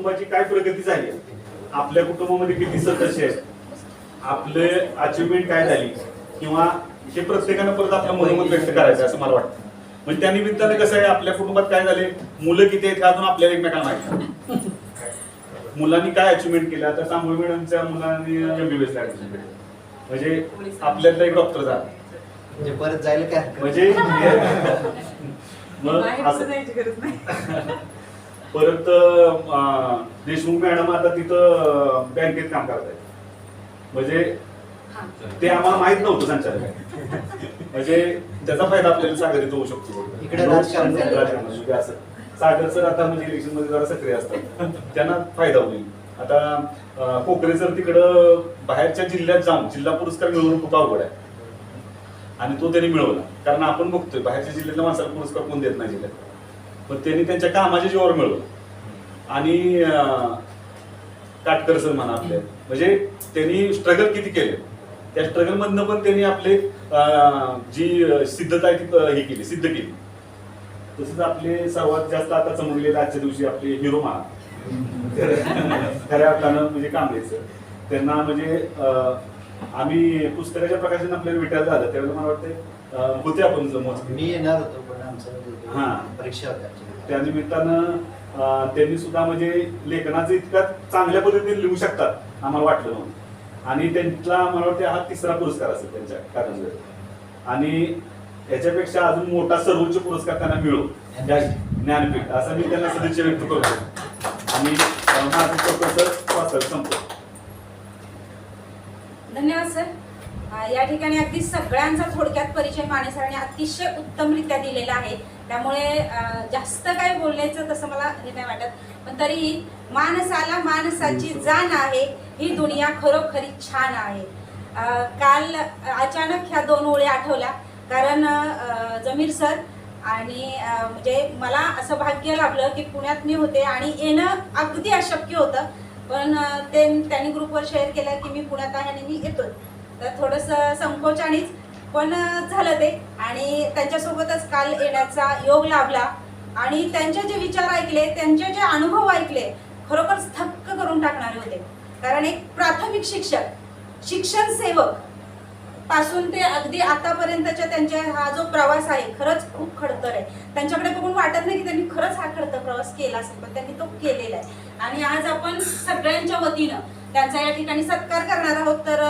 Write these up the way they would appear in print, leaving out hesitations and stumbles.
कुटुंबाची काय प्रगती झाली, आपल्या कुटुंबामध्ये किती सदस्य आहेत, आपले अचिव्हमेंट काय झाली, किंवा हे प्रत्येकानं परत आपलं मनोमत व्यक्त करायचं असं मला वाटतं. म्हणजे त्या निमित्ताने कसं आहे, आपल्या कुटुंबात काय झाले, मुलं किती आहेत अजून आपल्याला एकमेकांना माहिती, मुलांनी काय अचिव्हमेंट केलं. आता तांबोळी मॅडमच्या मुलांनी MBBS ला ऍडमिशन केलं, म्हणजे आपल्यातला एक डॉक्टर झाला, म्हणजे परत जायला काय म्हणजे मग परत देशमुख मॅडम आता तिथं बँकेत काम करतायत, म्हणजे ते आम्हाला माहित नव्हतं संचालक, म्हणजे त्याचा फायदा आपल्याला सागर इथं होऊ शकतो. इकडे राजकारण म्हणजे असं सागर सर आता म्हणजे इलेक्शन मध्ये जरा सक्रिय असतात, त्यांना फायदा होईल. आता कोकरे सर तिकडं बाहेरच्या जिल्ह्यात जाऊन जिल्हा पुरस्कार मिळवणं खूप अवघड आहे, आणि तो त्यांनी मिळवला. कारण आपण बघतोय बाहेरच्या जिल्ह्यातल्या माणसाला पुरस्कार कोण देत नाही जिल्ह्यात, पण त्यांनी त्यांच्या कामाच्या जीवावर मिळवलं. आणि काटकर सर म्हणा आपले, म्हणजे त्यांनी स्ट्रगल किती केले, त्या स्ट्रगल मधनं पण त्यांनी आपले जी सिद्धता आहे ती हे केली, सिद्ध केली. तसंच आपले सर्वात जास्त आता चमकलेले आजच्या दिवशी आपले हिरो म्हणा खऱ्या अर्थानं म्हणजे कांबळे सर, त्यांना म्हणजे आम्ही पुस्तकाच्या प्रकाशन आपल्याला भेटायला झालं त्यावेळेला मला वाटतं होते आपण समोर, मी येणार होतो पण आमचं परीक्षा होत्या, त्या निमित्तानं त्यांनी सुद्धा म्हणजे लेखनाचं इतक्या चांगल्या पद्धतीने लिहू शकतात आम्हाला वाटलं नव्हतं. आणि त्यांचा मला वाटतं हा 3रा पुरस्कार असेल त्यांच्या कादंबरीत, आणि याच्यापेक्षा अजून मोठा सर्वोच्च पुरस्कार त्यांना मिळो, ज्ञानपीठ, असं मी त्यांना सदिच्छा व्यक्त करतो. आणि माझं प्रोफेसर संपतो. धन्यवाद सर. या ठिकाणी अगदी सगळ्यांचा थोडक्यात परिचय माने सरांनी अतिशय उत्तमरित्या दिलेला आहे, त्यामुळे जास्त काही बोलण्याचं तसं मला हे नाही वाटत. पण तरीही माणसाला माणसाची जाण आहे, ही दुनिया खरोखरी छान आहे. काल अचानक ह्या 2 ओळी आठवल्या, कारण जमीर सर आणि म्हणजे मला असं भाग्य लाभलं की पुण्यात मी होते आणि येणं अगदी अशक्य होतं, पण त्यांनी ग्रुपवर शेअर केलं की मी पुण्यात आहे आणि मी येतोय. तर थोडंसं संकोचानेच पण झालं ते, आणि त्यांच्यासोबतच काल येण्याचा योग लाभला. आणि त्यांचे जे विचार ऐकले, त्यांचे जे अनुभव ऐकले, खरोखरच थक्क करून टाकणारे होते. कारण एक प्राथमिक शिक्षक, शिक्षण सेवक पासून ते अगदी आतापर्यंतच्या त्यांच्या हा जो प्रवास आहे खरंच खूप खडतर आहे. त्यांच्याकडे बघून वाटत नाही की त्यांनी खरंच हा खडतर प्रवास केला असेल, पण त्यांनी तो केलेला आहे. आणि आज आपण सगळ्यांच्या वतीनं त्यांचा या ठिकाणी सत्कार करणार आहोत. तर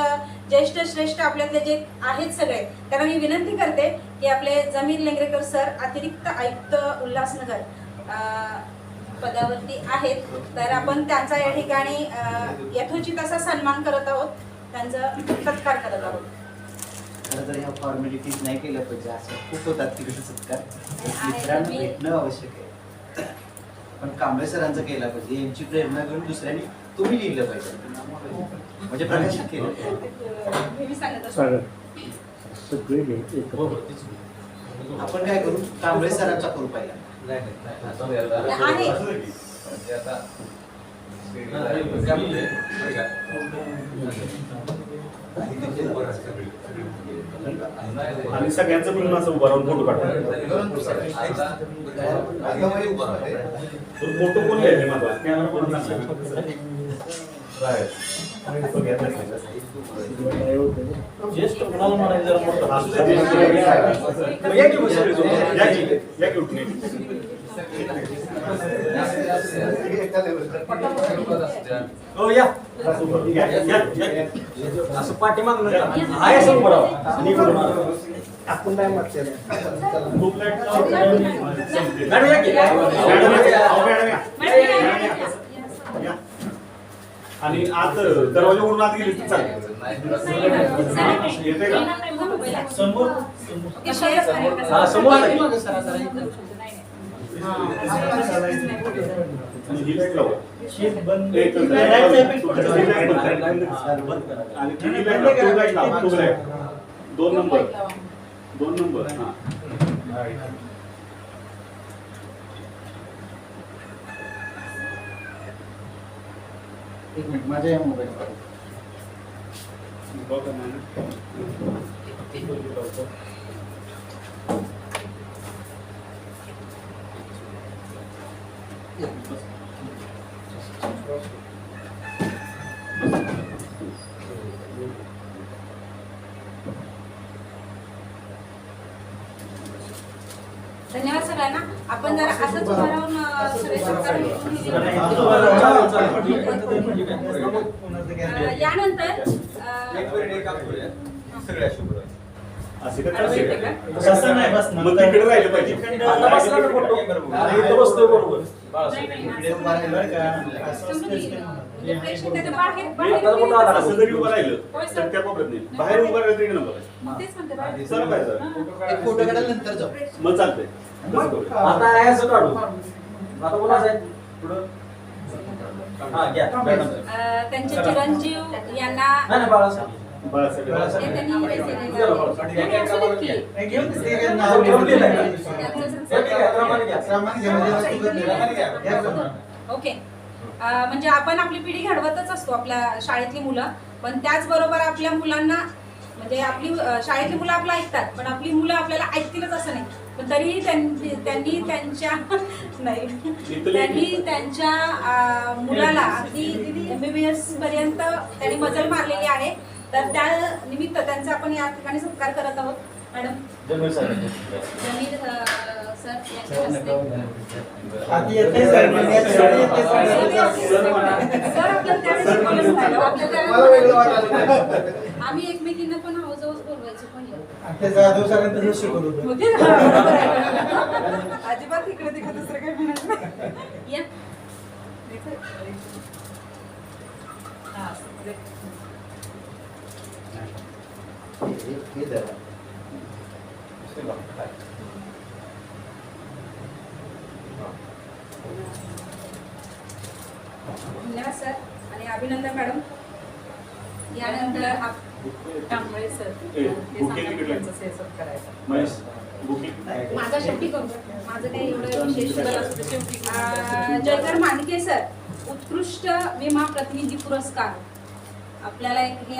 ज्येष्ठ श्रेष्ठ आपल्यातले जे आहेत सगळे, त्यांना मी विनंती करते की आपले जमीर लेंगरेकर सर अतिरिक्त आयुक्त उल्हासनगर पदावरती आहेत, तर आपण त्यांचा या ठिकाणी यथोचित असा सन्मान करत आहोत, त्यांचा सत्कार करत आहोत. खरं तर ह्या फॉर्मॅलिटीज नाही केलं पाहिजे, असं खूप होतात तिकडे सत्कार, मित्रांना भेटणं आवश्यक आहे. पण कांबळे सरांचा केला पाहिजे, यांची प्रेरणा घेऊन दुसऱ्यांनी तुम्ही लिहिलं पाहिजे, म्हणजे प्रकाशित केलं. आपण काय करू, कांबळे सरांचा करू पहिला. आणि सगळ्यांचं मिळून असं उभं राहून फोटो काढतात. फोटो कोण घ्यायचे माझा कॅमेरा कोण ज्येष्ठ कोणाला म्हणायचं जरा मोठं असं पाठीमाग आहे समोर आपण काय मागते आणि आत दरवाजा उडून आत गेली तर चालेल. येते का समोर समोर ही लाईट लावा, बंद आणि ती लाईट लावा, 2 नंबर 2 नंबर. हा एक मिनिट, माझ्या या मोबाईल धन्यवाद सगळ्यांना. आपण जरा असंच उभं राहून सगळे सत्कार यानंतर असे तर अरे, चालते ठीक का? आहे. तसं नाही, बस ना. मग तिकडे राहिलं पाहिजे आता बसला ना फोटो. इथं बसतोय बरोबर. इकडे उभा राहिलं का? म्हणजे प्रेक्षक त्याच्या बाहेर आता कुठं आला? बाहेर असं जरी उभं राहिलं होय, तर सर. त्या कोपऱ्यात नाही बाहेर उभं राहिलं तरी नंबर आहे मग तेच म्हणते बाहेर. चला पाहिजे एक फोटो काढायला नंतर जाऊ. मग चालतंय तसं करूया. आता आहे असं काढू. आता कोणाचं आहे? पुढं. हा, घ्या. मॅडम. त्यांचे चिरंजीव यांना नाही, नाही, बाळासाहेब. बाळासाहेब. हे त्यांनी हे केलेलं चला, आहे. बाळासाहेब. आणि असू देत की. नाही, घेऊन ते काय नाव घेऊन दिलंय का? त्यांचं हे ठीक आहे, क्रमाने घ्या. क्रमांक घ्या, म्हणजे तू कर. घ्या क्रमांक. ओके. म्हणजे आपण आपली पिढी घडवतच असतो आपल्या शाळेतली मुलं, पण त्याचबरोबर आपल्या मुलांना म्हणजे आपली शाळेतली मुलं आपलं ऐकतात, पण आपली मुलं आपल्याला ऐकतीलच असं नाही. पण तरीही त्यांनी त्यांच्या नाही त्यांनी त्यांच्या मुलाला अगदी MBBS पर्यंत त्यांनी मजल मारलेली आहे. तर त्या निमित्त त्यांचा आपण या ठिकाणी सत्कार करत आहोत. मॅडम जमीर साहेब. जमीर सर यांच्या हस्ते. हाती येते सर, म्हणजे सर येते सर. सर आपल्याला त्यावेळेस बोलायला लागलं. आपल्याला मला वेगळं त्यावेळेस वाटायला. आम्ही एकमेकींना पण हवजवच बोलवायचो पण ते जाधव सरांनी तसं शिकवलं होतं. होते ना. अजिबात इकडे तिकडे दुसरं काही म्हणत नाही. या. हे धरा. धन्यवाद सर आणि अभिनंदन मॅडम. यानंतर त्यामुळे सर ए, ते बुके सांगा तिकडे. त्यांचं सेसअप करायचं. महेश बुकिंग माझा शेवटी करू. माझं काही एवढं विशेष चला, नाही. शेवटी. जयकर मानके सर उत्कृष्ट विमा प्रतिनिधी पुरस्कार. आपल्याला एक हे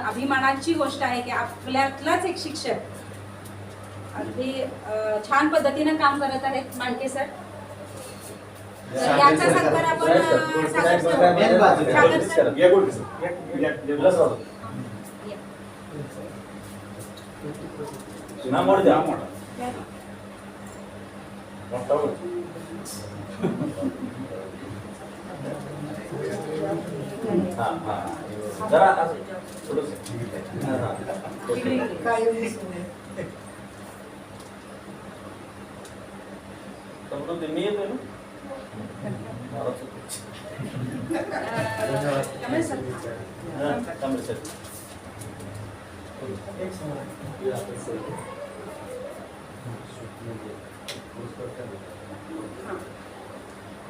अभिमानाची गोष्ट आहे की आपल्यातलाच एक शिक्षक अगदी छान पद्धतीने काम करत आहेत मानके सर. तर याचा सत्कार आपण सागर सर. सागर सर. या गोष्टी सर या बस राहू. या. नाम मोड द्या. या. मोठा होईल. हा, हा. जरा असं थोडंसं. हा, हा. इकडे, इकडे. समजून ते मी येतोय ना? मला चुकलं. त्यामुळे सर हा, चांगलं सर.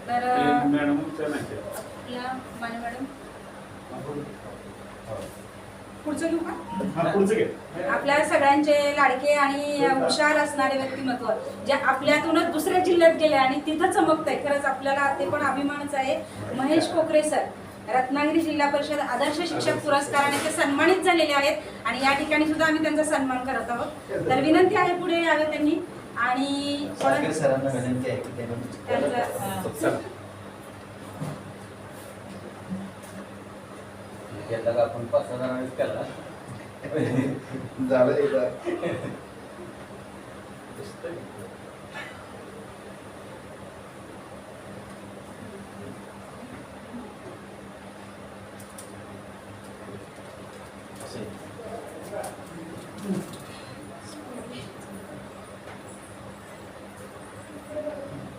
तर मॅडम नाही आपल्या माने मॅडम पुढचं घेऊ का? हा पुढचं घे. आपल्या सगळ्यांचे लाडके आणि हुशार असणारे व्यक्तिमत्व जे आपल्यातूनच दुसऱ्या जिल्ह्यात गेले आणि तिथं चमकत आहे. खरंच आपल्याला ते पण अभिमानच आहे. महेश कोकरे सर रत्नागिरी जिल्हा परिषद आदर्श शिक्षक पुरस्काराने ते सन्मानित झालेले आहेत आणि या ठिकाणी सुद्धा आम्ही त्यांचा सन्मान करत आहोत. तर विनंती आहे पुढे यावं त्यांनी आणि सागर सरांना विनंती आहे की त्यांनी त्यांचं घेतला का आपण 5-6 जणांनीच केला. झालं एकदा.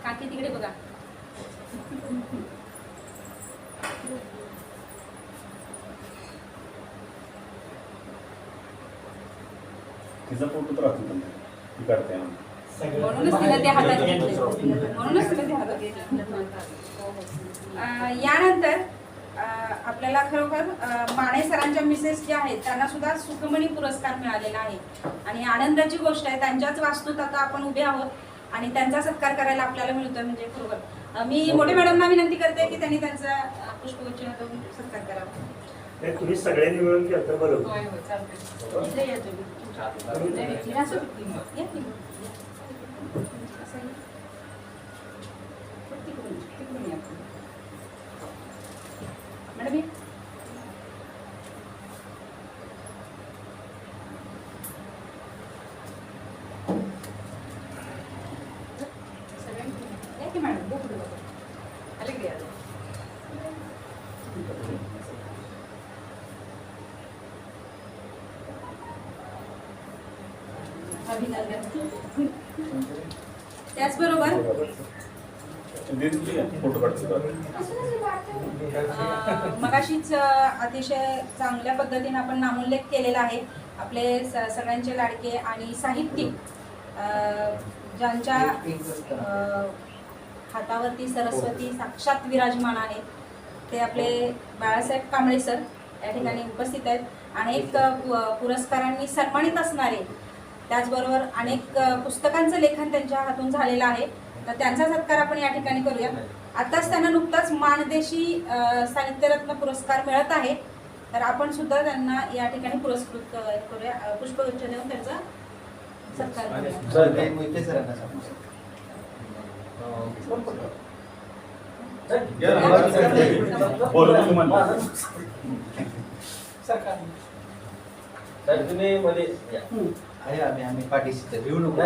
काकी तिकडे बघा. तिचा फोटो तर राहतो पण ती काढते आम्ही. म्हणूनच तिला ते हातात घेतले. म्हणूनच तिला ते हातात घेतले. यानंतर आपल्याला खरोखर माने सरांच्या मिसेस ज्या आहेत त्यांना सुद्धा सुखमणी पुरस्कार मिळालेला आहे आणि आनंदाची गोष्ट आहे. त्यांच्याच वास्तूत आता आपण उभे आहोत आणि त्यांचा सत्कार करायला आपल्याला मिळतोय म्हणजे खरोखर मी मोठे मॅडमना विनंती करते की त्यांनी त्यांचा पुष्पगुच्छ देऊन सत्कार करावा. तुम्ही सगळ्यांनी मिळून केलं तर बरं होय, होय, चालतंय. इकडे या तुम्ही. या तुम्ही. या तुम्ही. असं या. तिकडून या. प्रतिक्रिया द्या. अभिनंदन. त्याचबरोबर फोटो काढतो. मगाशीच अतिशय चांगल्या पद्धतीने आपण नामोल्लेख केलेला आहे. आपले सगळ्यांचे लाडके आणि साहित्यिक ज्यांच्या हातावरती सरस्वती साक्षात विराजमान आहे ते आपले बाळासाहेब कांबळे सर या ठिकाणी उपस्थित आहेत. अनेक पुरस्कारांनी सन्मानित असणारे, त्याचबरोबर अनेक पुस्तकांचं लेखन त्यांच्या हातून झालेलं आहे. तर त्यांचा सत्कार आपण या ठिकाणी करूया. आताच त्यांना नुकताच माणदेशी साहित्यरत्न पुरस्कार मिळत आहे. तर आपण सुद्धा त्यांना या ठिकाणी पुरस्कृत करूया. पुष्पगुच्छ देऊन त्यांचा सत्कार करूया. मोहिते सरांना सांगू. तर तुम्ही मध्ये या. आहे आम्ही पाठीशी तर घेऊ नको.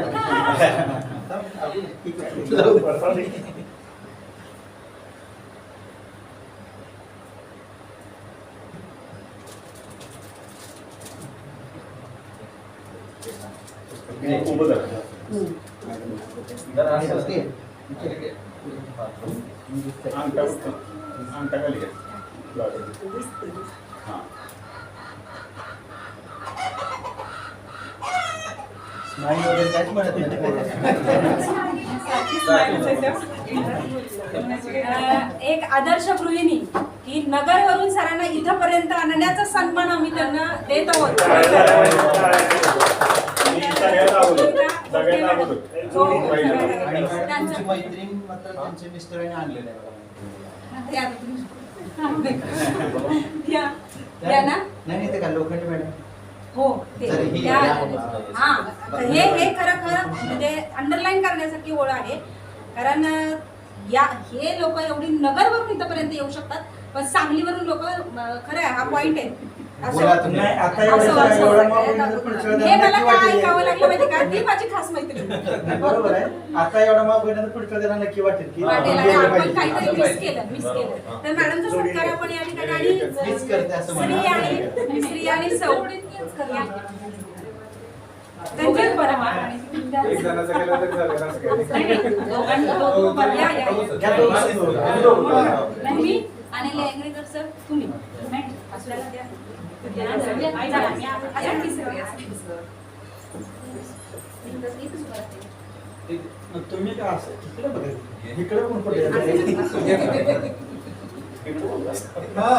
उभं करा. तर असं अंगठा खाली घ्या. हां. स्माईल वगैरे काहीच म्हणत नाही. एक आदर्श गृहिणी की नगरवरून सरांना इथपर्यंत आणण्याचा सन्मान आम्ही त्यांना देत आहोत. सगळ्यांना अगोदर. हो, आणि तुमची त्यांचं- मैत्रीण मात्र त्यांच्या मिस्टरांनी आणलेलं आहे. या ना? नाही ते का लोखंडी मॅडम. हो ते जरी ही त्या- या- हा हे खरं म्हणजे अंडरलाईन करण्यासारखी ओळ आहे. कारण हे लोक एवढी नगरवरून इथपर्यंत येऊ शकतात, पण सांगलीवरून लोक खरं आहे, हा पॉइंट आहे. बोला तुम्ही. नाही, आता असं- एवढं असं- एवढं असं- मग हे पुढच्या मला वेळेला नक्की काय वाटेल. ऐकावं लागलं माहिती का? ती माझी खास मैत्रीण. नाही, बरोबर आहे. आता एवढा माफ होईना तर पुढच्या वेळेला नक्की वाटेल की वाटेल आणि गेलं आपण पाहिजे. काहीतरी मिस केलं. तर मॅडमचा सत्कार आपण या ठिकाणी आणि मीच करते असं म्हणा. स्त्री आणि सौ करूया. त्यांच्यात बरं हा. एक जणाचं केलं तरी चालेल, असं काही नाही. या, या, घ्या या. दोघं. तुम्ही आणि लेंगरेकर सर तुम्ही असल्याला द्या. अशा तिसरं या. इथंच उभं राहते. तुम्ही का असं इकडे बघा. इकडे कोण पडेल? हा.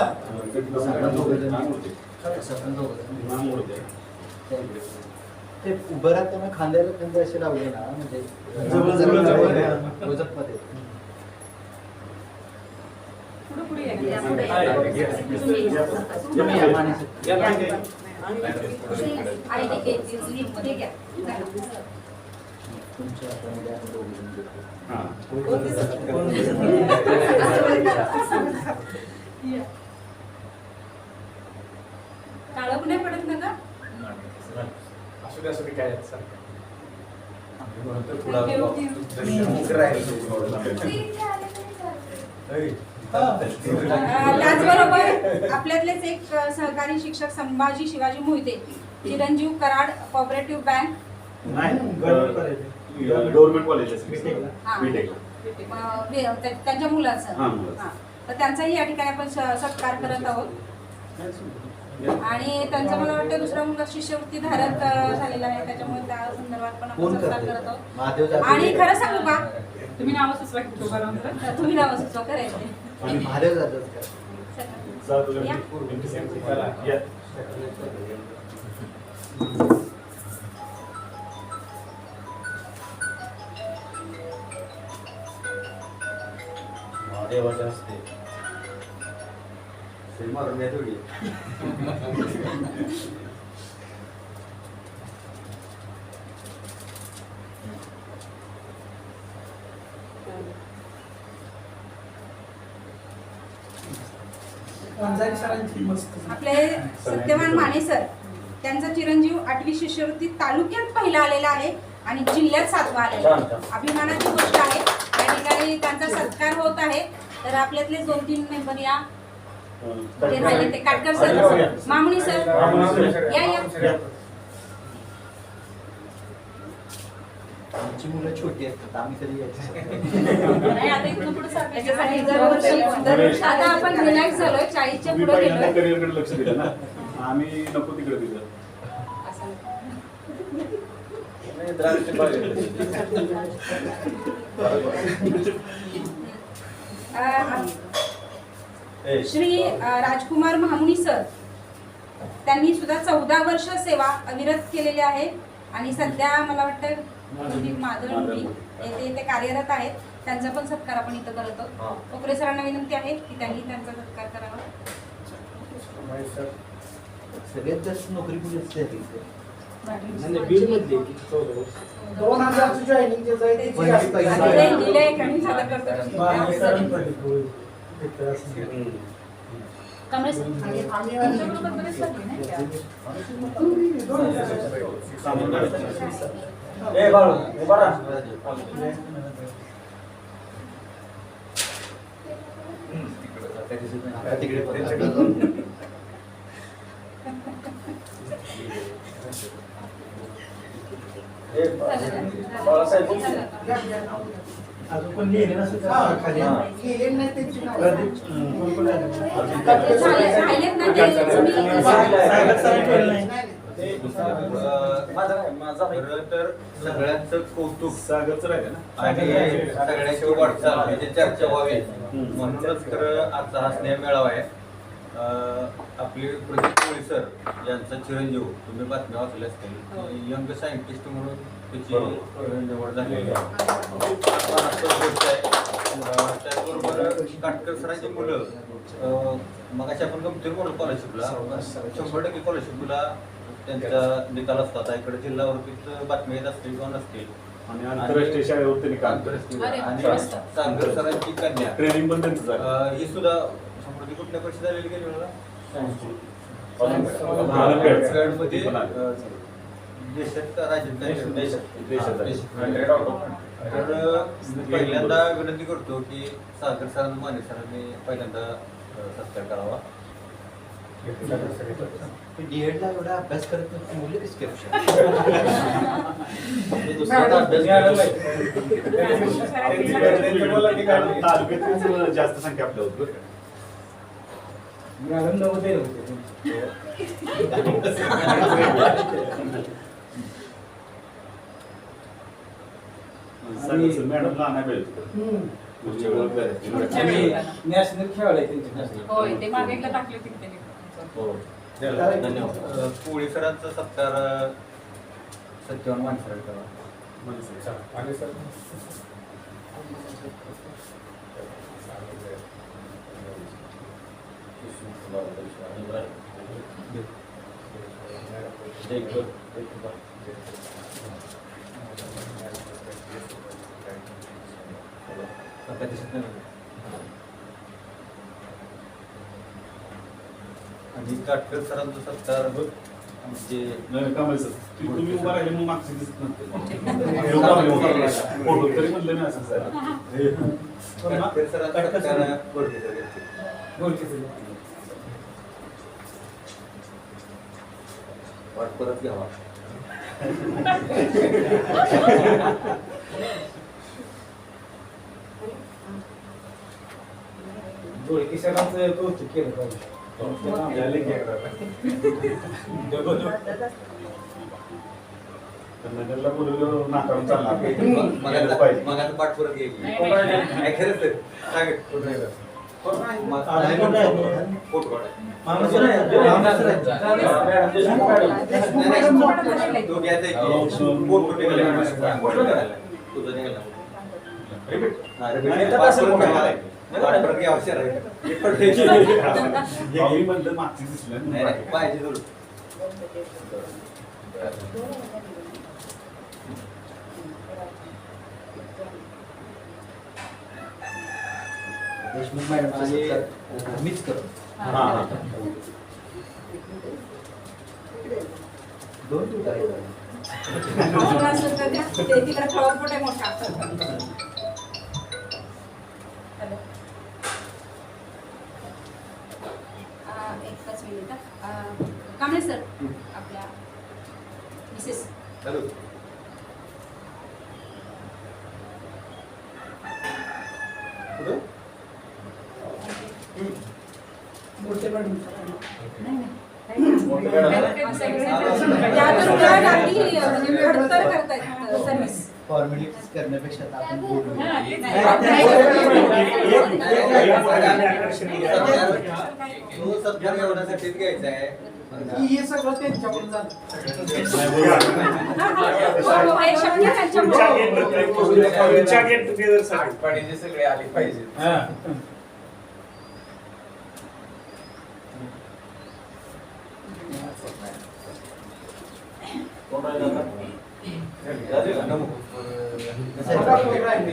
ते उभं राहताना खांद्याला खांदे असे लावले ना, म्हणजे जवळ- जवळ- जवळ. रोजकमध्ये. पुढे या. या, पुढे या. तुम्ही या माणसं. या. आणि ते मध्ये घ्या. तुमच्या हातामध्ये आहे दोघं. हां. काळं नाही पडत ना का? असू दे, असू दे, काय आहे, चालेल. त्याचबरोबर आपल्यातलेच एक सहकारी शिक्षक संभाजी शिवाजी मोहिते, चिरंजीव कराड कोऑपरेटिव्ह बँक, नाही, गव्हर्नमेंट कॉलेज. गव्हर्नमेंट कॉलेज हा. त्यांच्या मुलाचं. हा, मुलाचं. हा. तर त्यांचाही या ठिकाणी आपण सत्कार करत आहोत. आणि त्यांचा मला वाटतं दुसरा मुलगा शिष्यवृत्ती धारक झालेला आहे, त्याच्यामुळे त्या संदर्भात पण कोण आपण सत्कार करते? करत आहोत. महादेव जाधव. आणि खरं सांगू का, तुम्ही नाव सुचवा की तो बरोबर. तुम्ही नाव सुचवा करायचे. आणि महादेव जाधव का? या. चला, या. महादेवाच्या हस्ते सिनेमा रम्या थोडी. वंजारी सरांची मस्त. आपले सत्यवान माने सर, त्यांचा चिरंजीव 8वी शिष्यवृत्ती तालुक्यात पहिला आलेला आहे आणि जिल्ह्यात 7वा आलेला आहे. अभिमानाची गोष्ट आहे. या ठिकाणी त्यांचा सत्कार होत आहे. तर आपल्यातले 2-3 मेंबर या अं, ते राहिले ते काटकर सर, मामुनी सर, या. आमची मुलं छोटी असतात आम्ही कधी यायचं नाही, आता इथून पुढे त्याच्यासाठी सारखं दरवर्षी आता आपण रिलॅक्स झालोय, 40च्या तुम्ही पुढे पहिल्यांदा गेलोय. करिअरकडे लक्ष दिलं ना, आम्ही नको तिकडे दिलं. असं. नाही, द्राक्ष बाग आहे. श्री राजकुमार महामुनी सर, त्यांनी सुद्धा 14 वर्ष सेवा अविरत केलेली आहे आणि सध्या मला वाटतं माधवमुडी येथे ते कार्यरत आहेत. त्यांचा पण सत्कार आपण इथं करतो. कोकरे सरांना विनंती आहे की त्यांनी त्यांचा सत्कार करावा. सगळ्यात जास्त नोकरी कुठे झाली बीड मध्ये 2000 जॉईनिंग जे आहे पण हे पहिलं दिले- दिले आणि सादर करतो. कमलेश सर. तुमच्याबरोबर बरेच झाले नाही का? ए बाळू उभा राहा. तिकडे ए बाळासाहेब अजून पण लिहिले नसेल खाली लिहिले नाही त्यांची नाव. प्रदीप कोण आहे? राहिलेत ना ते तुम्ही- सागर सर केलं नाही. माझा खरं तर सगळ्यांचं कौतुक सागरचं राहिलं ना. आणि सगळ्यांची वाटचाल म्हणजे चर्चा व्हावी म्हणूनच खरं आजचा हा स्नेह मेळावा आहे. आपले प्रदीप कोळी सर यांचा चिरंजीव तुम्ही बातम्या वाचल्या असतील, यंग सायंटिस्ट म्हणून त्याची निवड झालेली आहे. वास्तव गोष्ट आहे. त्याचबरोबर काटकर सरांची मुलं मगाशी आपण गमतीर बोललो स्कॉलरशिपला 100% स्कॉलरशिपला त्यांचा निकाल असतात. इकडे जिल्हावरतीच बातम्या येत असतील किंवा नसतील. आणि आंतरराष्ट्रीय शाळेवर त्यांनी काम केलं. आंतरराष्ट्रीय अरे, आणि मस्त. सागर सरांची कन्या ट्रेनिंग पण त्यांचं झालं. ही सुद्धा समृद्धी कुठल्या परिषद आलेली गेली मला ऑलिम्पियाडमध्ये पण आलं. देशात राज्यात देशात आहे. तर मी पहिल्यांदा विनंती करतो की सागर सरांना माने सरांनी पहिल्यांदा सत्कार करावा. डीएड ला एवढा अभ्यास करत नाही मुलं कशी करू शकतात? दुसरा अभ्यास तालुक्यातच जास्त संख्या आपल्या होती. मॅडमला आणायला पाहिजे. नॅशनल खेळाडू त्यांची. होय, ते मागे टाकले होते त्यांनी. धन्यवाद. कोळी सरांचा सत्कार सत्यवान माणसरांनी करावा. आता दिसत नाही. आणि काटकर सरांचा सत्कार आमचे कमाल सर तुम्ही उभा राहिले मग मागचे दिसत नव्हते. फोटो तरी म्हणलं नाही असं सर. काटकर सरांचा सत्कार वाट परत घ्यावा. जोडकी सरांचं कौतुक केलं पाहिजे. नगरला बोलवलं नाकारून चालणार गेलंच पाहिजे. मग आता पाठ परत घ्यायची. काय खरंच तर सांग कुठं आहे? फोटो काढा. तो घ्यायचा आहे की फोटो निघाला. फोटो निघाला. तुझं निघाला. हा, repeat. पाठ परत घ्यावा. पाठ परत घ्यावा. अवश्य राहील. हे पण मी म्हणलं मागचे दिसलं नाही, नाही, पाहिजे जरूर. देशमुख मॅडमचा सत्कार मीच करतो. हा हा. दोन दिवस आहे. असं तर द्या. ते तिकडे फ्लॉवर पोट आहे मोठा. हॅलो. एकच मिनिट कांबळे सर आपल्या मिसेस हॅलो मोठे पण त्या तर उलट अगदी म्हणजे खडतर करतायत सर्व्हिस फॉर्मॅलिटीज करण्यापेक्षा आता आपण बोलूया. हा, तेच. तो सत्कार एवढ्यासाठीच घ्यायचा आहे हे सगळं त्यांच्याकडून झालं. एक शब्द त्यांच्यामुळे आठवणीचे सगळे आले पाहिजे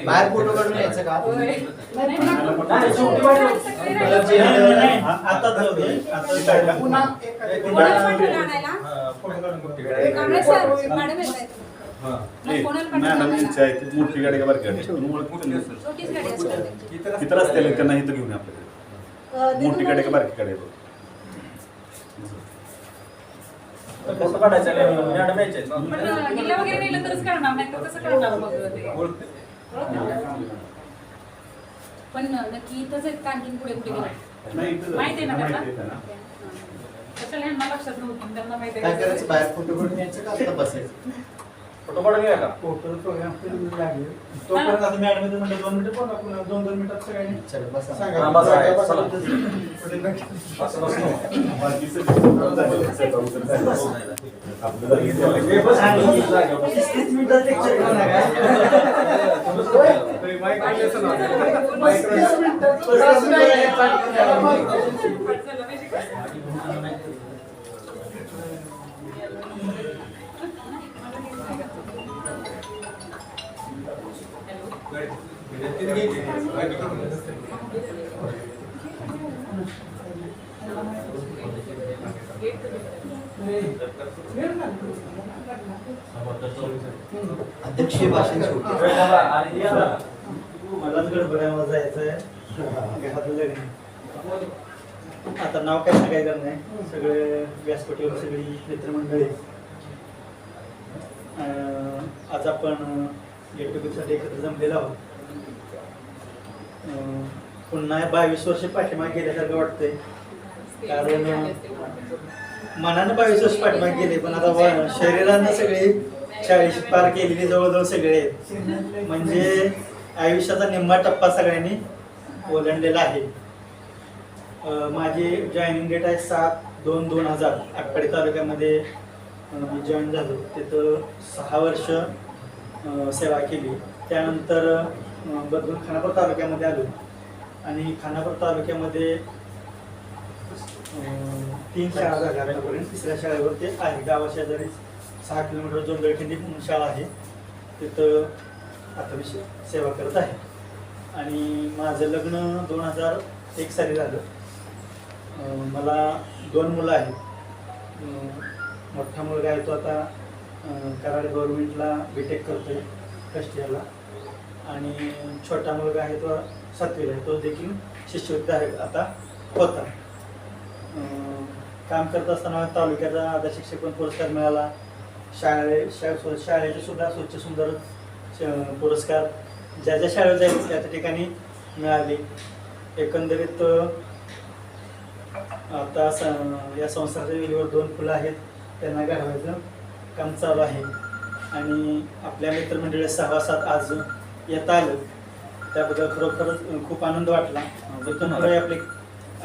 बाहेर फोटो काढून यायचं का? पुन्हा कोणाला पाठवलं आणायला? कांबळे सर मॅडम येत आहेत. मग कोणाला मॅडम पाठवलं यांची आहे ती मोठी गाडी का बारकी गाडी छोटीच गाडी असते त्यांची. किती रस्त्याला त्यांना इथं घेऊन ये आपल्याकडे मोठी गाडी का बारकी गाडी आहे? कसं काढायचं मॅडम यायचे पण हिला वगैरे नेलं तरच करणार नाही तर कसं करणार मग ते पण नक्की इथंच आहेत का आणखीन पुढे कुठे गेलं? नाही, इथं माहिती आहे ना त्यांना? माहिती आहे ना. कशाला ह्यांना लक्षात नव्हतं त्यांना माहिती काय करायचं? आहे बाहेर फोटो काढून यायचं का आता बसायचं? फोटो काढून घ्या का फोटो प्रोग्राम लागले तोपर्यंत आता मॅडम येते म्हणजे 2 मिनिटं बोला पुन्हा 2-2 मिनिटात सगळ्यांनी चल बसा. सांगा. हा, बसा, आहे, बसा. चला. बसा. असं नसतं. बाकीचं झालं, सगळं झालं. आपलं जागी झालं. 30 मिनिटात lecture करू नका. 30 मिनिटात अध्यक्षीय भाषण शेवटी. आणि या ना. मलाच गडबडायला जायचं आहे घरातलं लग्न. आता नाव काय सांगायचं नाही सगळे व्यासपीठावर सगळी मित्रमंडळी आज आपण गेट टुगेदरसाठी एकत्र जमलेलो आहोत. पुन्हा 22 वर्ष पाठीमागे गेल्यासारखं वाटतंय कारण मनानं 22 वर्ष पाठीमागे गेले पण आता शरीरानं सगळे 40 पार केलेली जवळजवळ सगळे आहेत. म्हणजे आयुष्याचा निम्मा टप्पा सगळ्यांनी ओलांडलेला आहे. माझी जॉईनिंग डेट आहे 7/2/2000 आटपाडी तालुक्यामध्ये मी जॉईन झालो. तिथं 6 वर्ष सेवा केली. त्यानंतर बदलून खानापूर तालुक्यामध्ये आलो आणि खानापूर तालुक्यामध्ये 3 शाळा झाल्या आतापर्यंत. 3ऱ्या शाळेवर ते आहे गावाशेजारी 6 किलोमीटर जोंधळखिंडी म्हणून शाळा आहे तिथं आता मी सेवा करत आहे. आणि माझं लग्न 2001 साली झालं. मला 2 मुलं आहेत. मोठा मुलगा आहे तो आता कराड गव्हर्नमेंटला बीटेक करतोय फर्स्ट इयरला आणि छोटा मुलगा आहे तो 7वीला आहे. तो देखील शिष्यवृत्ती आहे आता होता. काम करत असताना तालुक्याचा आदर्श शिक्षक पण पुरस्कार मिळाला. शाळेचे सुद्धा स्वच्छ सुंदर पुरस्कार ज्या ज्या शाळेत जायचे त्या त्या ठिकाणी मिळाले. एकंदरीत आता या संस्थाच्या वेळीवर 2 फुलं आहेत त्यांना घडवायचं काम चालू आहे. आणि आपल्या मित्रमंडळी सहवासात आज येता आलं त्याबद्दल खरोखरच खूप आनंद वाटला. इथून पुढे आपली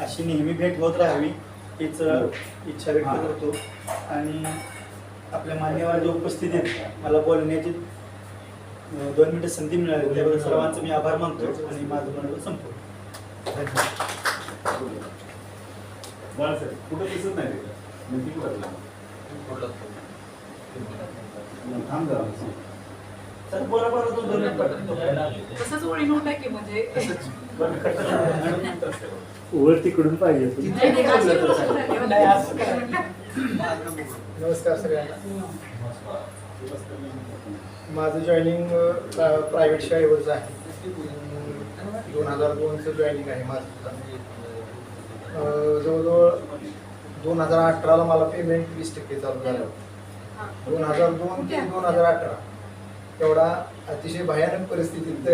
अशी नेहमी भेट होत राहावी हीच इच्छा व्यक्त करतो. आणि आपल्या मान्यवरांच्या उपस्थितीत मला बोलण्याची 2 मिनिटं संधी मिळाली त्याबद्दल सर्वांचं मी आभार मानतो आणि माझं मनोगत संपतो. बरं सर, कुठं दिसत नाही ते. नक्की कुठं लागलं? थांब जरा. सर बोला बरं 2 मिनिटं. तसंच ओळी नोट आहे की म्हणजे वर तिकडून पाहिजे. नमस्कार सगळ्यांना. माझं जॉईनिंग प्रायव्हेट शाळेवरचं आहे. 2002चं जॉईनिंग आहे माझं. जवळजवळ 2018ला मला पेमेंट 20% चालू झालं. 2002 ते 2018 एवढा अतिशय भयानक परिस्थितीत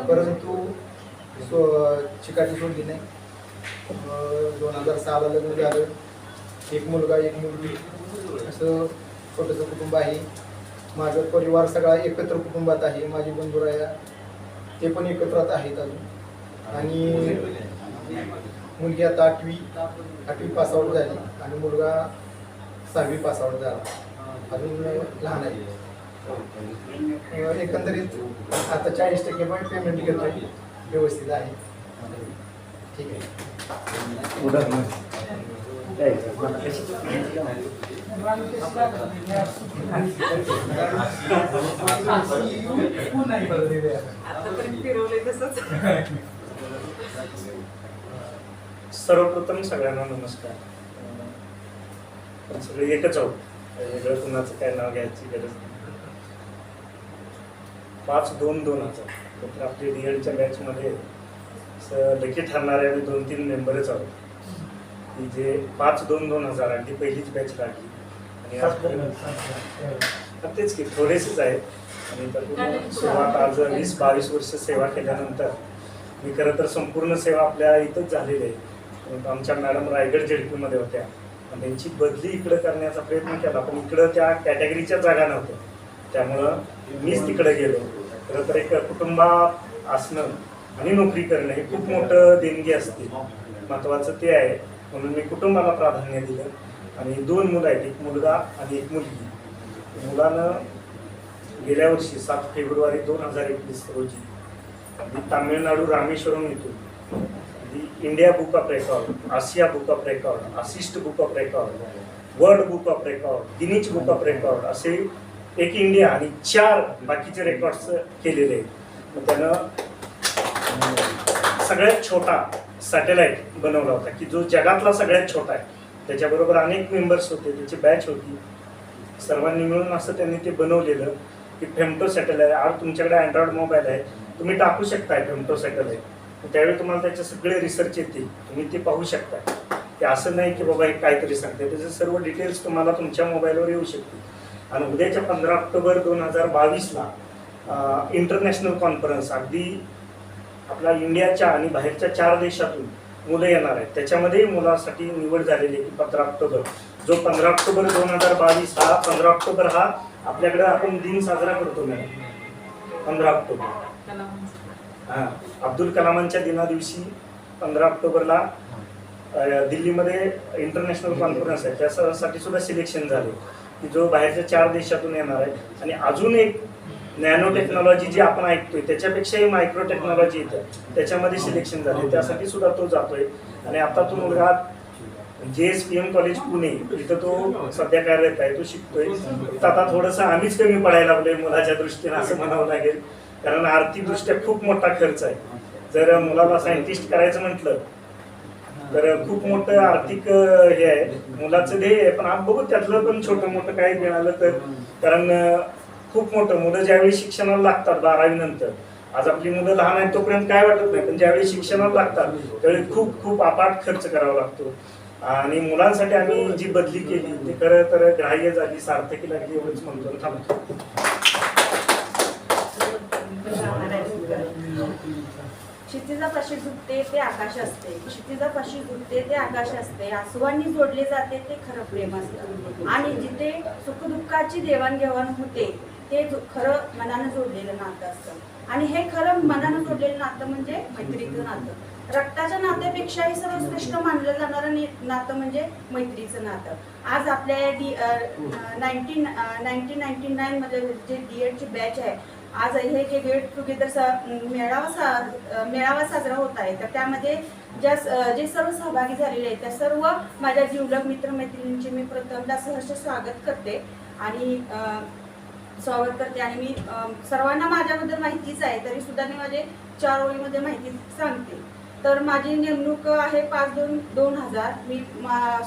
परंतु चिकाटी सोडली नाही. 2006ला लग्न झालं. एक मुलगा एक मुलगी असं छोटंसं कुटुंब आहे. माझं परिवार सगळा एकत्र कुटुंबात आहे. माझी बंधुराया ते पण एकत्रात आहेत अजून. आणि मुलगी आता 8वी पासआउट झाली आणि मुलगा 6वी पासआउट झाला. अजून लहान आहे. एकंदरीत आता 40% पण पेमेंट घेतोय. व्यवस्थित आहे. ठीक आहे. सर्वप्रथम सगळ्यांना नमस्कार. पण सगळे एकच आहोत. वेगळं कुणाचं काय नाव घ्यायची गरज नाही. 5-2-2000 तर आपली DEDच्या बॅचमध्ये लकी ठरणारे आम्ही 2-3 मेंबरच आहोत की जे 5-2-2000 अगदी पहिलीच बॅच लागली. आणि आज तेच की थोडेसेच आहेत. आणि त्यातून सुरुवात आज 20-22 वर्ष सेवा केल्यानंतर मी खरं तर संपूर्ण सेवा आपल्या इथंच झालेली आहे. परंतु आमच्या मॅडम रायगड ZP होत्या आणि त्यांची बदली इकडं करण्याचा प्रयत्न केला, पण इकडं त्या कॅटेगरीच्या जागा नव्हत्या. त्यामुळं मीच तिकडे गेलो. खरं तर एक कुटुंबात असणं आणि नोकरी करणं हे खूप मोठं देणगी असते. महत्त्वाचं ते आहे. म्हणून मी कुटुंबाला प्राधान्य दिलं. आणि 2 मुलं आहेत, एक मुलगा आणि एक मुलगी. मुलानं गेल्या वर्षी 7 फेब्रुवारी 2021 रोजी तामिळनाडू रामेश्वरम येथून India book of record, Asia book of record, assist book of record, world book of record, Guinness book of record असे एक इंडिया आणि 4 बाकीचे रेकॉर्ड्स केलेले आहेत. मग त्यानं सगळ्यात छोटा सॅटेलाइट बनवला होता की जो जगातला सगळ्यात छोटा आहे. त्याच्याबरोबर अनेक मेंबर्स होते, त्याची बॅच होती. सर्वांनी मिळून असं त्यांनी ते बनवलेलं की फेमटो सॅटेलाइट. आज तुमच्याकडे अँड्रॉइड मोबाईल आहे, तुम्ही टाकू शकताय फेमटो सॅटेलाइट. त्यावेळी तुम्हाला त्याचे सगळे रिसर्च येतील, तुम्ही ते पाहू शकता. ते असं नाही की बाबा एक काहीतरी सांगते, त्याचे सर्व डिटेल्स तुम्हाला तुमच्या मोबाईलवर येऊ शकतील. आणि उद्याच्या 15 ऑक्टोबर 2022ला इंटरनॅशनल कॉन्फरन्स अगदी आपल्या इंडियाच्या आणि बाहेरच्या 4 देशातून मुलं येणार आहेत. त्याच्यामध्ये मुलासाठी निवड झालेली आहे 15 ऑक्टोबर. जो 15 ऑक्टोबर 2022 हा 15 ऑक्टोबर हा आपल्याकडे आपण दिन साजरा करतो मॅडम. 15 ऑक्टोबर हां अब्दुल कलामांच्या दिनादिवशी 15 ऑक्टोबरला दिल्लीमध्ये इंटरनॅशनल कॉन्फरन्स आहे. त्यासाठी सुद्धा सिलेक्शन झाले की जो बाहेरच्या 4 देशातून येणार आहे. आणि अजून एक नॅनो टेक्नॉलॉजी जी आपण ऐकतोय त्याच्यापेक्षाही मायक्रो टेक्नॉलॉजी येतं, त्याच्यामध्ये सिलेक्शन झाले. त्यासाठी सुद्धा तो जातोय. आणि आता तो मुलगा JSPM कॉलेज पुणे इथं तो सध्या कार्यरत आहे, तो शिकतोय. आता थोडंसं आम्हीच कमी पडायला लागलोय मुलाच्या दृष्टीने असं म्हणावं लागेल. कारण आर्थिकदृष्ट्या खूप मोठा खर्च आहे. जर मुलाला सायंटिस्ट करायचं म्हटलं तर खूप मोठं आर्थिक हे आहे. मुलाचं ध्येय आहे, पण बघू त्यातलं पण छोटं मोठं काही मिळालं तर. कारण खूप मोठं मुलं ज्यावेळी शिक्षणाला लागतात 12वी नंतर, आज आपली मुलं लहान आहेत तोपर्यंत काय वाटत नाही, पण ज्यावेळी शिक्षणाला लागतात त्यावेळी खूप खूप अफाट खर्च करावा लागतो. आणि मुलांसाठी आम्ही जी बदली केली ती खरं तर ग्राह्य झाली, सार्थकी लागली एवढंच म्हणतो. थांबतो. क्षितिजापाशी झुकते ते आकाश असते, क्षितिजापाशी झुकते ते आकाश असते, आसुवांनी जोडले जाते ते खरं प्रेम असतं. आणि जिथे सुखदुःखाची देवाणघेवाण होते ते खरं मनानं जोडलेलं नातं असतं. आणि हे खरं मनानं जोडलेलं नातं म्हणजे मैत्रीचं नातं. रक्ताच्या नात्यापेक्षाही सर्वश्रेष्ठ मानलं जाणारं नातं म्हणजे मैत्रीचं नातं. आज आपल्या 1999 मध्ये जे DEDची बॅच आहे, आज हे जे गेट टुगेदर मेळावा साजरा होत आहे, तर त्यामध्ये जे सर्व सहभागी झालेले आहेत त्या सर्व माझ्या जिवलग मित्रमैत्रिणींचे मी प्रथमतः सहर्ष स्वागत करते आणि मी सर्वांना माझ्याबद्दल माहितीच आहे, तरी सुद्धा मी माझे 4 ओळीमध्ये माहिती सांगते. तर माझी नेमणूक आहे 5-2-2000. मी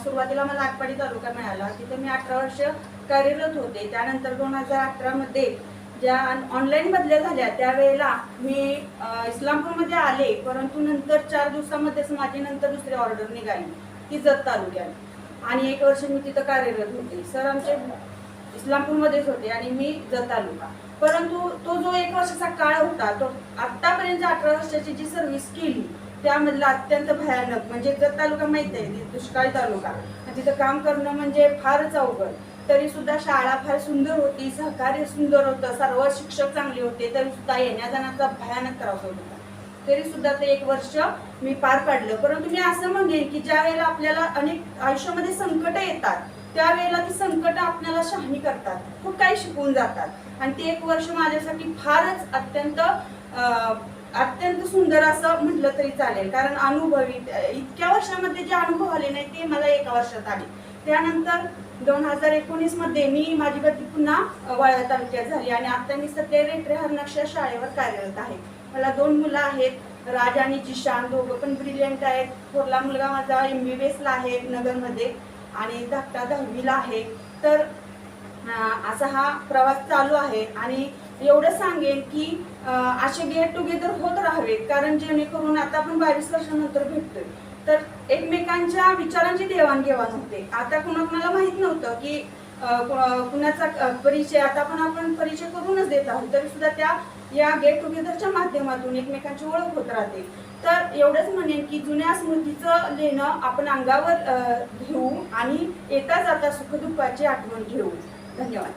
सुरुवातीला मला आटपाडी तालुका मिळाला, तिथे मी 18 वर्ष कार्यरत होते. त्यानंतर 2018 मध्ये ज्या ऑनलाईन बदल्या झाल्या त्यावेळेला मी इस्लामपूरमध्ये आले, परंतु नंतर 4 दिवसामध्येच माझी नंतर दुसरी ऑर्डर निघाली ती जत तालुक्यात. आणि 1 वर्ष मी तिथं कार्यरत होते. सर आमचे इस्लामपूरमध्येच होते आणि मी जत तालुका. परंतु तो जो 1 वर्षाचा काळ होता तो आतापर्यंत 18 वर्षाची जी सर्व्हिस केली त्यामधला अत्यंत भयानक म्हणजे जत तालुका माहित आहे दुष्काळी तालुका आणि तिथं काम करणं म्हणजे फारच अवघड. तरी सुद्धा शाळा फार सुंदर होती, सहकार्य सुंदर होतं, सर्व शिक्षक चांगले होते, तरी सुद्धा येण्या जाण्याचा भयानक त्रास होत होता. तरी सुद्धा ते 1 वर्ष मी पार पाडलं. परंतु मी असं म्हणेन की ज्या वेळेला आपल्याला अनेक आयुष्यामध्ये संकट येतात त्यावेळेला ती संकट आपल्याला शहाणी करतात, खूप काही शिकवून जातात आणि ते 1 वर्ष माझ्यासाठी फारच अत्यंत सुंदर असं म्हटलं तरी चालेल. कारण अनुभवी इतक्या वर्षामध्ये जे अनुभव आले नाही ते मला 1 वर्षात आले. त्यानंतर 2019 मध्ये मी माझी बदली पुन्हा वाळवा तालुक्यात झाली आणि आता मी सध्या रेटरे हरनक्ष शाळेवर कार्यरत आहे. मला 2 मुलं आहेत, राज आणि जिशान, दोघं पण ब्रिलियंट आहेत. थोरला मुलगा माझा MBBS ला आहे नगरमध्ये आणि धाकटा 10वीला आहे. तर असा हा प्रवास चालू आहे आणि एवढं सांगेन की असे गेट टुगेदर होत राहावेत. कारण जेणेकरून आता आपण 22 वर्षानंतर भेटतोय तर एकमेकांच्या विचारांची देवाणघेवाण होते. आता कुणाला माहित नव्हतं की कुणाचा परिचय आता आपण परिचय करूनच देत आहोत, तरी सुद्धा त्या या गेट टुगेदरच्या माध्यमातून एकमेकांची ओळख होत राहते. तर एवढंच म्हणेन की जुन्या स्मृतीचं लेणं आपण अंगावर घेऊ आणि येता जाता सुखदुःखाची आठवण घेऊ. धन्यवाद.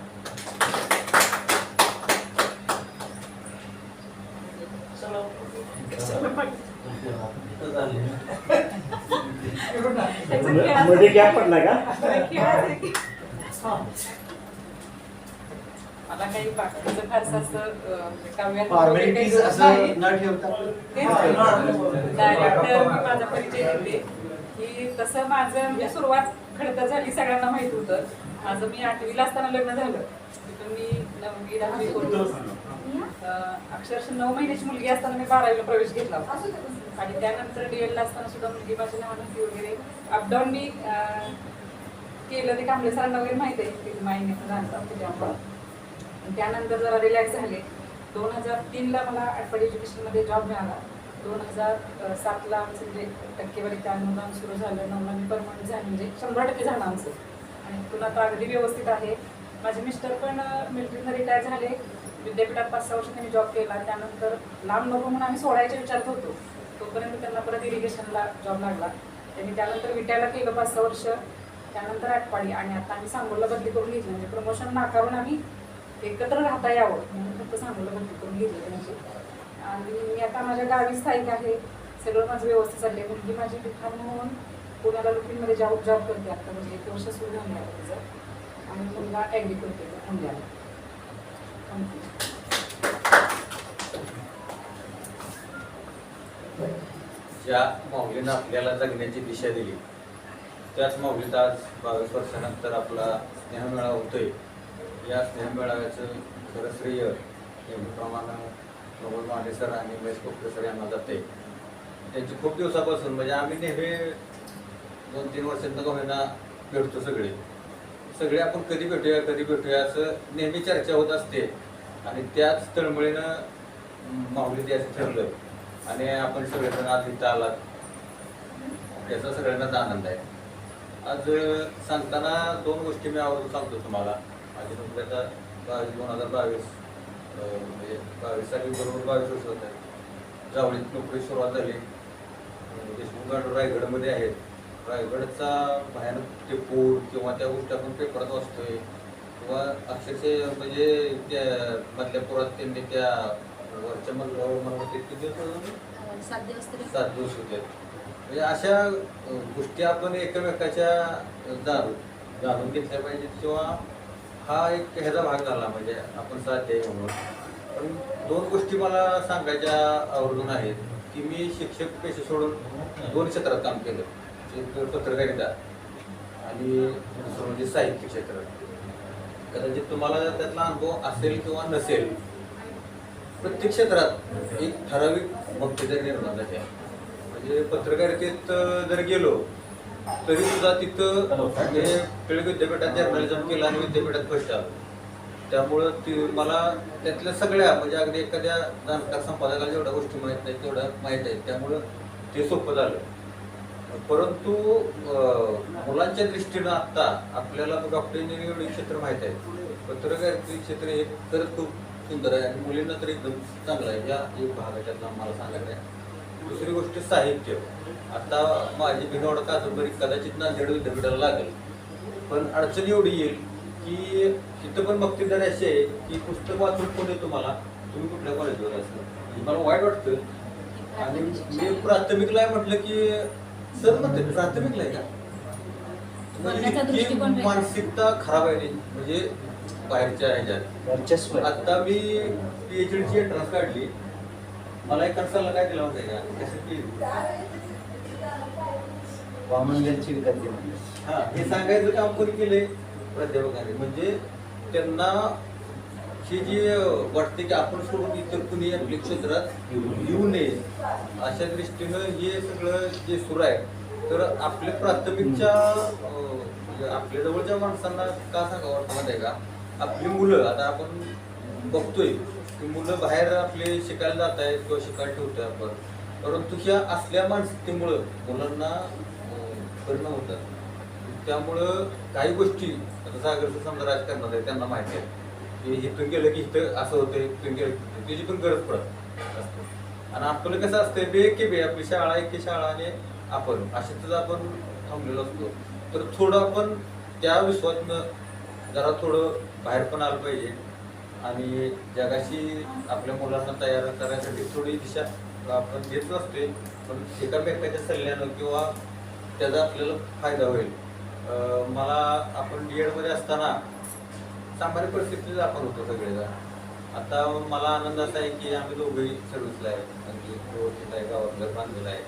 मध्ये गॅप पडला का? मला काही बाकीचं फारसं असं काव्यात फॉर्मॅलिटीज असं न ठेवता डायरेक्टर माझा परिचय देते की तसं माझं म्हणजे सुरुवात खडतर झाली सगळ्यांना माहित होतं. माझं मी 8वीला असताना लग्न झालं. तिथून मी 9वी 10वी करून अक्षरशः 9 महिन्याची मुलगी असताना मी 12वीला प्रवेश घेतला होता आणि त्यानंतर DL ला असताना सुद्धा मुलगी माझ्या नावानं फी वगैरे अपडाऊन मी केलं. ते कांबळे सरांना वगैरे माहिती आहे की माहिती झालं त्यामुळं. त्यानंतर जरा रिलॅक्स झाले. 2003ला मला आटपाडी एज्युकेशनमध्ये जॉब मिळाला. 2007ला आमचं म्हणजे टक्केवारी त्यानुदान सुरू झालं. 9ला मी परमनंट झाली म्हणजे 100% झालं आमचं आणि तुला आता अगदी व्यवस्थित आहे. माझे मिस्टर पण मिलिटरीनं रिटायर झाले. विद्यापीठात 5-6 वर्ष त्यांनी जॉब केला. त्यानंतर लांब नको म्हणून आम्ही सोडायच्या विचारत होतो. तोपर्यंत त्यांना परत इरिगेशनला जॉब लागला. त्यांनी त्यानंतर विटायला केलं 5-6 वर्ष. त्यानंतर आटपाडी आणि आता आम्ही सांगोला बदली करून घेतली. म्हणजे प्रमोशन नाकारून आम्ही एकत्र राहता यावं म्हणून फक्त सांगोला बदली करून घेतली त्यांची. आणि मी आता माझ्या गावी स्थायिक आहे. सगळं माझं व्यवस्थित चाललंय. मुलगी माझी लिखाण म्हणून पुण्याला लुकिंगमध्ये जॉब करते आता म्हणजे 1 वर्ष सुरू झाले आहे तिचं आणि मुलगा ॲग्री करते पुण्याला. ज्या माऊलीनं आपल्याला जगण्याची दिशा दिली त्याच माऊलीत आज 22 वर्षानंतर आपला स्नेहमेळा होतोय. या स्नेहमेळाव्याचं खरं श्रेय नेहमीप्रमाणे नवल मांडे सर आणि महेश कोपरे सर यांना जाते. त्यांची खूप दिवसापासून म्हणजे आम्ही नेहमी 2-3 वर्षांत होईना भेटतो. सगळे आपण कधी भेटूया असं नेहमी चर्चा होत असते आणि त्याच तळमळीनं माऊली द्यायचं ठरलं आणि आपण सगळेजण आज इथं आलात त्याचा सगळ्यांनाच आनंद आहे. आज सांगताना 2 गोष्टी मी आवर्जून सांगतो तुम्हाला. माझी नोकरी आता 2022 म्हणजे 22 साली बरोबर 22 वर्ष होत आहे. जावळीत नोकरी सुरुवात झाली. देशमुख रायगडमध्ये आहेत. रायगडचा भयानक ते पूर किंवा त्या गोष्टी आपण पेपरात वाचतोय किंवा अक्षरशः म्हणजे त्या मधल्या पुरात त्यांनी त्या वरच्या मजल्यावर मला किती दिवस 7 दिवस होते. म्हणजे अशा गोष्टी आपण एकमेकाच्या जाणून घेतल्या पाहिजेत किंवा हा एक ह्याचा भाग झाला म्हणजे आपण साथ द्याय म्हणून. पण 2 गोष्टी मला सांगायच्या आवर्जून आहेत की मी शिक्षक पेशे सोडून 2 क्षेत्रात काम केलं. एक पत्रकारिता आणि दुसरं म्हणजे साहित्य क्षेत्र. कदाचित तुम्हाला त्यातला अनुभव असेल किंवा नसेल. प्रत्येक क्षेत्रात एक ठराविक भक्तिदारी निर्माण झाली आहे. म्हणजे पत्रकारितेत जर गेलो तरी सुद्धा तिथं म्हणजे टिळक विद्यापीठात जर्नलिझम केलं आणि विद्यापीठात फर्स्ट आलो. त्यामुळं मला त्यातल्या सगळ्या म्हणजे अगदी एखाद्या जाणकार संपादकाला जेवढ्या गोष्टी माहीत नाहीत तेवढ्या माहीत आहेत. त्यामुळं ते सोपं झालं. परंतु मुलांच्या दृष्टीनं आता आपल्याला डॉक्टर इंजिनिअरिंग क्षेत्र माहीत आहे, पत्रकारिता क्षेत्र हे खरंच खूप सुंदर आहे आणि मुलींना तर एकदम चांगलं आहे. या एक भाग आहे त्यातला मला सांगायचं आहे. दुसरी गोष्ट साहित्य. आता माझी भिनवड कादंबरी कदाचित नांदेड विद्यापीठाला लागेल, पण अडचण एवढी येईल की तिथं पण मक्तेदारी अशी आहे की पुस्तक वाचून कोण येतो मला, तुम्ही कुठल्या कॉलेजवर असं म्हणजे मला वाईट वाटतं. आणि मी प्राथमिकला आहे म्हटलं की सर म्हणते प्राथमिकला आहे का, बोलण्याचा म्हणजे दृष्टिकोन इतकी वेगळा. मानसिकता खराब आहे म्हणजे बाहेरच्या ह्याच्यात. वर्चस्व आहे. आता मी PhD ची एंट्रन्स काढली, मला एका सल्ला काय दिला होता का कशी वामनगंजची विकत घेऊन हा हे सांगायचं काम कोणी केलंय, प्राध्यापकांनी. म्हणजे त्यांना ही जी वाटते की आपण सोडून इतर कुणी आपल्या क्षेत्रात येऊ नये अशा दृष्टीनं हे सगळं जे सुरू आहे. तर आपल्या प्राथमिकच्या म्हणजे आपल्या जवळच्या माणसांना का सांगावं वाटतं माहिती आहे का, आपली मुलं आता आपण बघतोय की मुलं बाहेर आपले शिकायला जात आहेत किंवा शिकायला ठेवतोय आपण, परंतु ह्या असल्या मानसिकतेमुळं मुलांना परिणाम होतात. त्यामुळं काही गोष्टी आता सागरचं समजा राजकारणात आहे त्यांना माहिती आहे की इथून गेलं की इथं असं होतं, इथून गेलं की त्याची पण गरज पडत असते. आणि आपलं कसं असतं बे की बे आपली शाळा आहे की शाळा आणि आपण अशातच आपण थांबलेलो असतो. तर थोडं आपण त्या विश्वातनं जरा थोडं बाहेर पण आलं पाहिजे आणि जगाशी आपल्या मुलांना तयार करण्यासाठी थोडी दिशा आपण देत नसते, पण एकामेकाच्या सल्ल्यानं किंवा त्याचा आपल्याला फायदा होईल. मला आपण DED मध्ये असताना सामान्य परिस्थितीत आपण होतो सगळेजण. आता मला आनंद असा आहे की आम्ही दोघंही सर्व्हिसला आहे, म्हणजे व्यवस्थित आहे, गावात घर बांधलेलं आहे.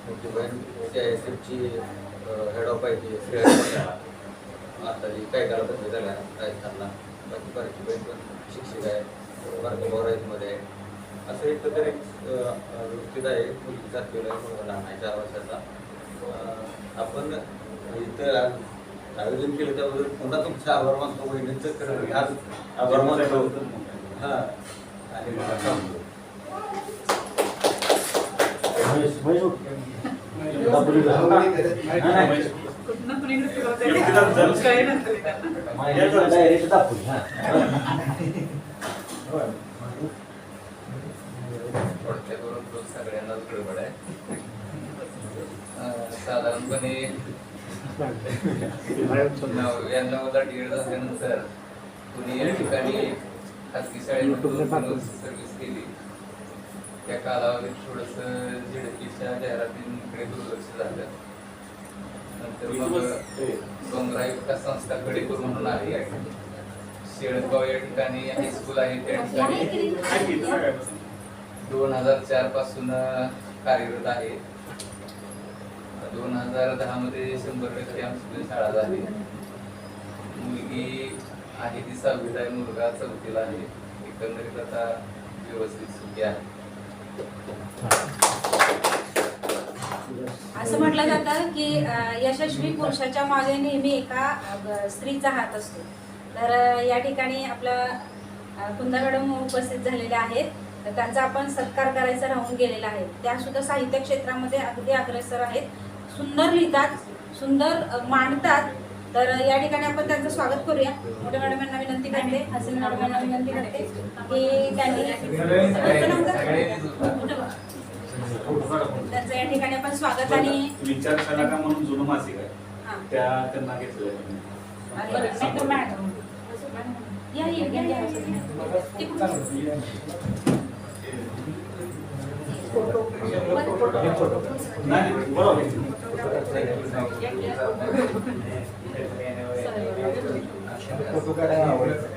मोठी बहीण CISF ची हेड ऑफ आहे ती श्रेया, आता जी काय काला बदली झाल्या राजस्थानला. बाकी बारकी बहीण पण शिक्षक आहे, मध्ये आहे. असं एकंदरीत व्यवस्थित आहे. मुलगी 7वीला आहे, मुलगा लहान आहे 4 वर्षाचा. आपण इथं आयोजन केलं त्याबद्दल पुन्हा तुमचा आभार मानतो. बहिणींचं खरं आज आभार मानतो. हा आणि मला सांगतो कुठनं कुणीकडे फिरवते एकटीला जर- काही नसतं त्यांना. थोडक्यात सगळ्यांनाच गडबड आहे. साधारणपणे 99ला DED झाल्यानंतर कुणी या ठिकाणी खाजगी शाळेमधून सर्व्हिस केली. त्या कालावधीत थोडंसं झेडपीच्या जाहिरातींकडे दुर्लक्ष झालं. नंतर मग डोंगराई विकास संस्था कडेपूर म्हणून आहे, शेळगाव या ठिकाणी हायस्कूल आहे, त्या ठिकाणी 2004 पासून कार्यरत आहे. 2010 मध्ये 100% आमची शाळा झाली. मुलगी आहे ती 6वीला आहे, मुलगा 4थीला आहे. एकंदरीत आता व्यवस्थित सुखी आहे. असं म्हटलं जातं की यशस्वी पुरुषाच्या मागे नेहमी एका स्त्रीचा हात असतो. तर या ठिकाणी आपलं कुंदा मॅडम उपस्थित झालेल्या आहेत. तर त्यांचा आपण सत्कार करायचा राहून गेलेला आहे. त्या सुद्धा साहित्य क्षेत्रामध्ये अगदी अग्रेसर आहेत, सुंदर लिहितात, सुंदर मांडतात. तर या ठिकाणी आपण त्यांचं स्वागत करूया. मोठ्या मॅडमांना विनंती करते, हसीन मॅडमांना विनंती करते की त्यांनी त्यांचं या ठिकाणी आपण स्वागत आणि विचारशाला का म्हणून जुनं मासिक आहे हां. त्यांना घेतलं आणि नाहीतर मॅडम या या या या नाही बरोबर. फोटो काढायला आवडतं.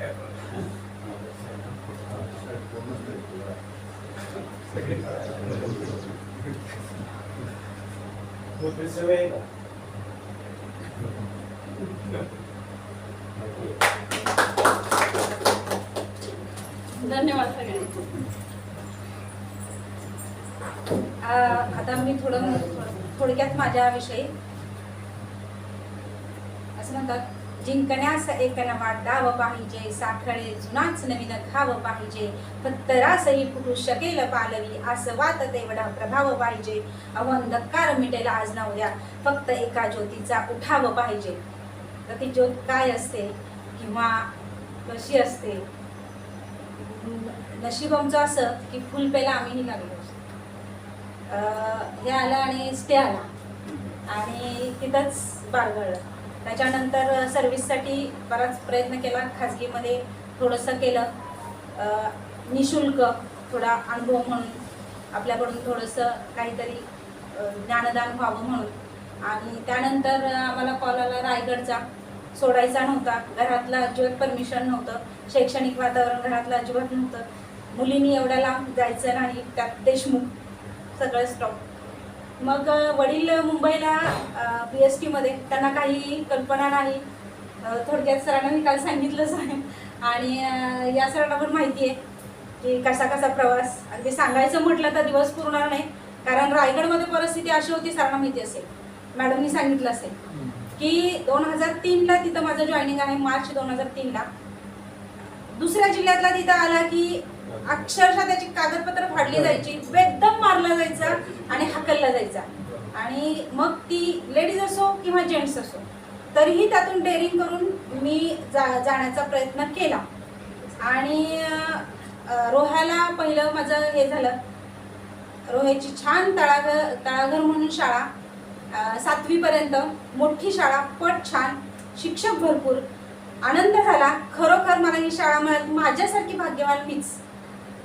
धन्यवाद सगळ्यांनी. आता मी थोडक्यात माझ्याविषयी असं म्हणतात जिंकण्यास एक वाटावं पाहिजे, साखळे जुनाच नवीन खावं पाहिजे, पत्तरासही फुटू शकेल पालवी, आसवात तेवढा प्रभाव पाहिजे, अंधकार मिटेल आज ना उद्या, फक्त एका ज्योतीचा उठावं पाहिजे. तर ती ज्योत काय असते किंवा कशी असते? नशीब आमचं असं की फुल पेला आम्हीही लागलो. हे आलं आणि स्टे आला आणि तिथंच बाळगळलं. त्याच्यानंतर सर्व्हिससाठी बराच प्रयत्न केला, खाजगीमध्ये थोडंसं केलं, निशुल्क थोडा अनुभव म्हणून, आपल्याकडून थोडंसं काहीतरी ज्ञानदान व्हावं म्हणून. आणि त्यानंतर आम्हाला कॉल आला रायगडचा, सोडायचा नव्हता, घरातलं अजिबात परमिशन नव्हतं, शैक्षणिक वातावरण घरातलं अजिबात नव्हतं, मुलींनी एवढ्या लांब जायचं नाही, त्यात देशमुख सगळं स्टॉप. मग वडील मुंबईला PST मध्ये, त्यांना काही कल्पना नाही. थोडक्यात सरांना मी काल सांगितलंच आहे आणि या सरांना पण माहिती आहे की कसा कसा प्रवास. अगदी सांगायचं म्हटलं तर दिवस पुरणार नाही, कारण रायगडमध्ये परिस्थिती अशी होती, सरांना माहिती असेल, मॅडमनी सांगितलं असेल की 2003ला तिथं माझं जॉईनिंग आहे, मार्च 2003ला. दुसऱ्या जिल्ह्यातला तिथं आला की अक्षरशः त्याची कागदपत्र फाडली जायची, बेदम मारला जायचा आणि हाकलला जायचा. आणि मग ती लेडीज असो किंवा जेंट्स असो, तरीही त्यातून डेअरिंग करून मी जाण्याचा प्रयत्न केला. आणि रोह्याला पहिलं माझं हे झालं, रोह्याची छान तळाघर म्हणून शाळा, 7वी पर्यंत मोठी शाळा, पट छान, शिक्षक भरपूर, आनंद झाला. खरोखर मला ही शाळा मिळाली, माझ्यासारखी भाग्यवान मीच.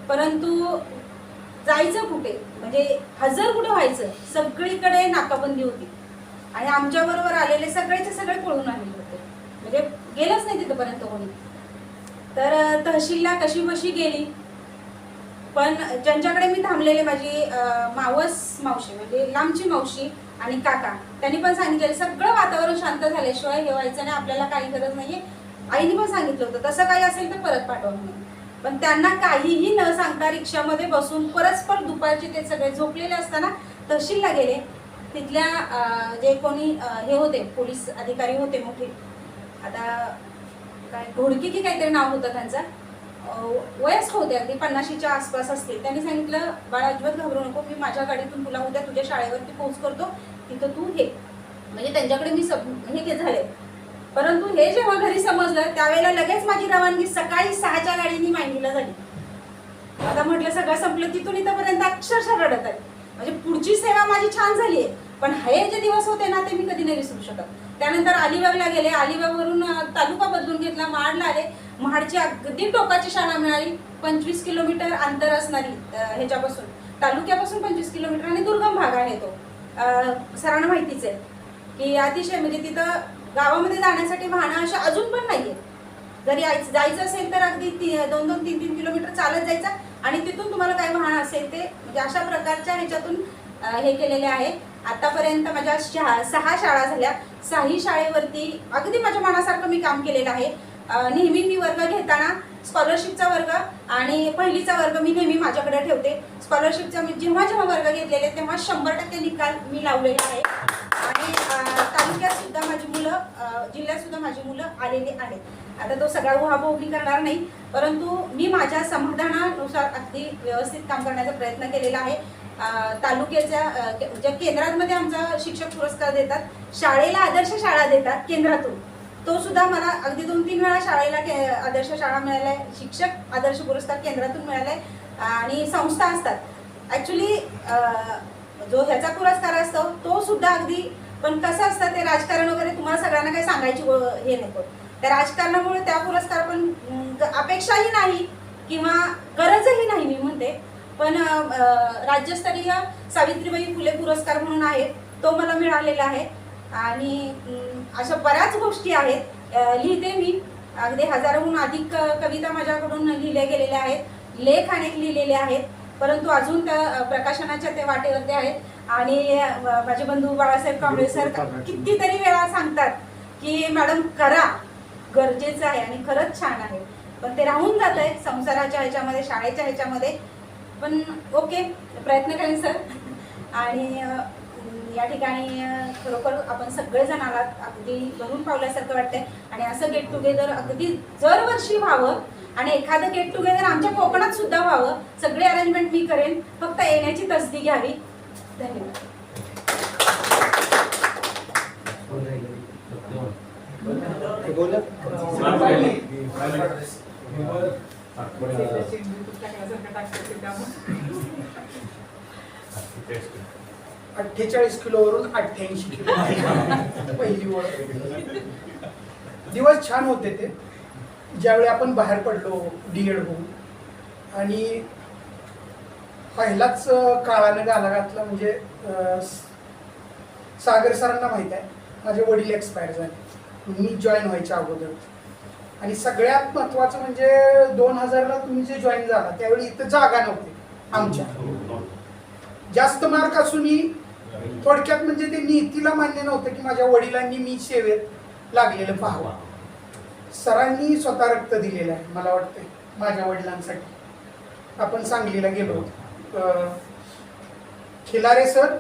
परंतु जायचं कुठे, म्हणजे हजर कुठे व्हायचं, सगळीकडे नाकाबंदी होती आणि आमच्याबरोबर आलेले सगळेचे सगळे पळून आलेले होते, म्हणजे गेलंच नाही तिथपर्यंत कोणी. तर तहसीलला कशी बशी गेली, पण ज्यांच्याकडे मी थांबलेले, माझी मावस मावशी म्हणजे लांबची मावशी आणि काका, त्यांनी पण सांगितलेलं सगळं वातावरण शांत झाल्याशिवाय हे व्हायचं नाही, आपल्याला काही गरज नाहीये. आईने पण सांगितलं होतं तसं काही असेल तर परत पाठवा म्हणून. पण त्यांना काहीही न सांगता रिक्षामध्ये बसून परस्पर दुपारचे ते सगळे झोपलेले असताना तहसीलला गेले. तिथल्या जे कोणी हे होते, पोलीस अधिकारी होते मोठे, आता काय घोडकी की काहीतरी नाव होतं त्यांचं, वयस्क होते, अगदी 50च्या आसपास असतील. त्यांनी सांगितलं, बाळा अजिबात घाबरू नको, मी माझ्या गाडीतून तुला उद्या तुझ्या शाळेवरती पोहोच करतो, तिथं तू हे. म्हणजे त्यांच्याकडे मी हे झाले. परंतु हे जेव्हा घरी समजलं त्यावेळेला लगेच माझी रवानगी सकाळी 6च्या गाडीने मांडीला झाली. आता म्हटलं सगळं संपलं, तिथून इथंपर्यंत अक्षरशः रडत आहे. म्हणजे पुढची सेवा माझी छान झाली आहे, पण हे जे दिवस होते ना ते मी कधी नाही विसरू शकत. त्यानंतर अलिबागला गेले, अलिबागवरून तालुका बदलून घेतला, महाडला आले. महाडची अगदी टोकाची शाळा मिळाली, 25 किलोमीटर अंतर असणारी, ह्याच्यापासून तालुक्यापासून 25 किलोमीटर आणि दुर्गम भाग आहे तो. सरांना माहितीच आहे की अतिशय, म्हणजे तिथं गावामध्ये जाण्यासाठी वाहनं अशा अजून पण नाहीये. जरी जायचं असेल तर अगदी 2-3 किलोमीटर चालत जायचं आणि तिथून तुम्हाला काय वाहन असेल ते, म्हणजे अशा प्रकारच्या ह्याच्यातून हे केलेले आहे. आतापर्यंत माझ्या 6 शाळा झाल्या. 6ही शाळेवरती अगदी माझ्या मनासारखं मी काम केलेलं आहे. नेहमी मी वर्ग घेताना स्कॉलरशिपचा वर्ग आणि पहिलीचा वर्ग मी नेहमी माझ्याकडे ठेवते. स्कॉलरशिपचा मी जेव्हा वर्ग घेतलेले तेव्हा 100% निकाल मी लावलेला आहे. आणि तालुक्यात सुद्धा माझी मुलं, जिल्ह्यात सुद्धा माझी मुलं आलेली आहेत. आता तो सगळा उहापोह मी करणार नाही, परंतु मी माझ्या समाधानानुसार अगदी व्यवस्थित काम करण्याचा प्रयत्न केलेला आहे. तालुक्याच्या ज्या केंद्रांमध्ये आमचा शिक्षक पुरस्कार देतात, शाळेला आदर्श शाळा देतात केंद्रातून, तो सुद्धा मला अगदी 2-3 वेळा शाळेला आदर्श शाळा मिळाल्या आहे, शिक्षक आदर्श पुरस्कार केंद्रातून मिळाला आहे. आणि संस्था असतात ॲक्च्युली, जो ह्याचा पुरस्कार असतो तो सुद्धा अगदी, पण कसं असतं ते राजकारण वगैरे तुम्हाला सगळ्यांना काही सांगायची हे नको. त्या राजकारणामुळे त्या पुरस्कार पण अपेक्षाही नाही किंवा गरजही नाही मी म्हणते, पण राज्यस्तरीय सावित्रीबाई फुले पुरस्कार म्हणून आहे, तो मला मिळालेला आहे. आणि अशा बऱ्याच गोष्टी आहेत. लिहिते मी, अगदी 1000हून अधिक कविता माझ्याकडून लिहिल्या गेलेल्या आहेत, लेख अनेक लिहिलेले आहेत, परंतु अजून त्या प्रकाशनाच्या ते वाटेवरती आहेत. आणि माझे बंधू बाळासाहेब कांबळे सर कितीतरी वेळा सांगतात की मॅडम करा, गरजेचं आहे आणि खरंच छान आहे, पण ते राहून जात आहे संसाराच्या ह्याच्यामध्ये, शाळेच्या ह्याच्यामध्ये. पण ओके, प्रयत्न करेन सर. आणि या ठिकाणी खरोखर आपण सगळेजण आलात, अगदी भरून पावल्यासारखं वाटतंय आणि असं गेट टुगेदर अगदी दरवर्षी व्हावं आणि एखादं गेट टुगेदर आमच्या कोकणात सुद्धा व्हावं. सगळे अरेंजमेंट मी करेन, फक्त येण्याची तसदी घ्यावी. धन्यवाद. त्यामुळे 48 किलोवरून 88 किलो पहिली ओळख. दिवस छान होते ते, ज्यावेळी आपण बाहेर पडलो डीएड होऊन, आणि पहिलाच काळानं गाला घातला. म्हणजे सागर सरांना माहीत आहे, माझे वडील एक्सपायर झाले मी जॉईन व्हायच्या अगोदर. आणि सगळ्यात महत्त्वाचं म्हणजे 2000ला तुम्ही जे जॉईन झाला त्यावेळी इथं जागा नव्हती आमच्या. जास्त मार्क असूनही थोडक्यात म्हणजे ते नीतीला मान्य नव्हतं की माझ्या वडिलांनी मी सेवेत लागलेलं पाहावं. सरांनी स्वतः रक्त दिलेलं आहे मला वाटतंय माझ्या वडिलांसाठी. आपण सांगलीला गेलो होतो, खिलारे सर,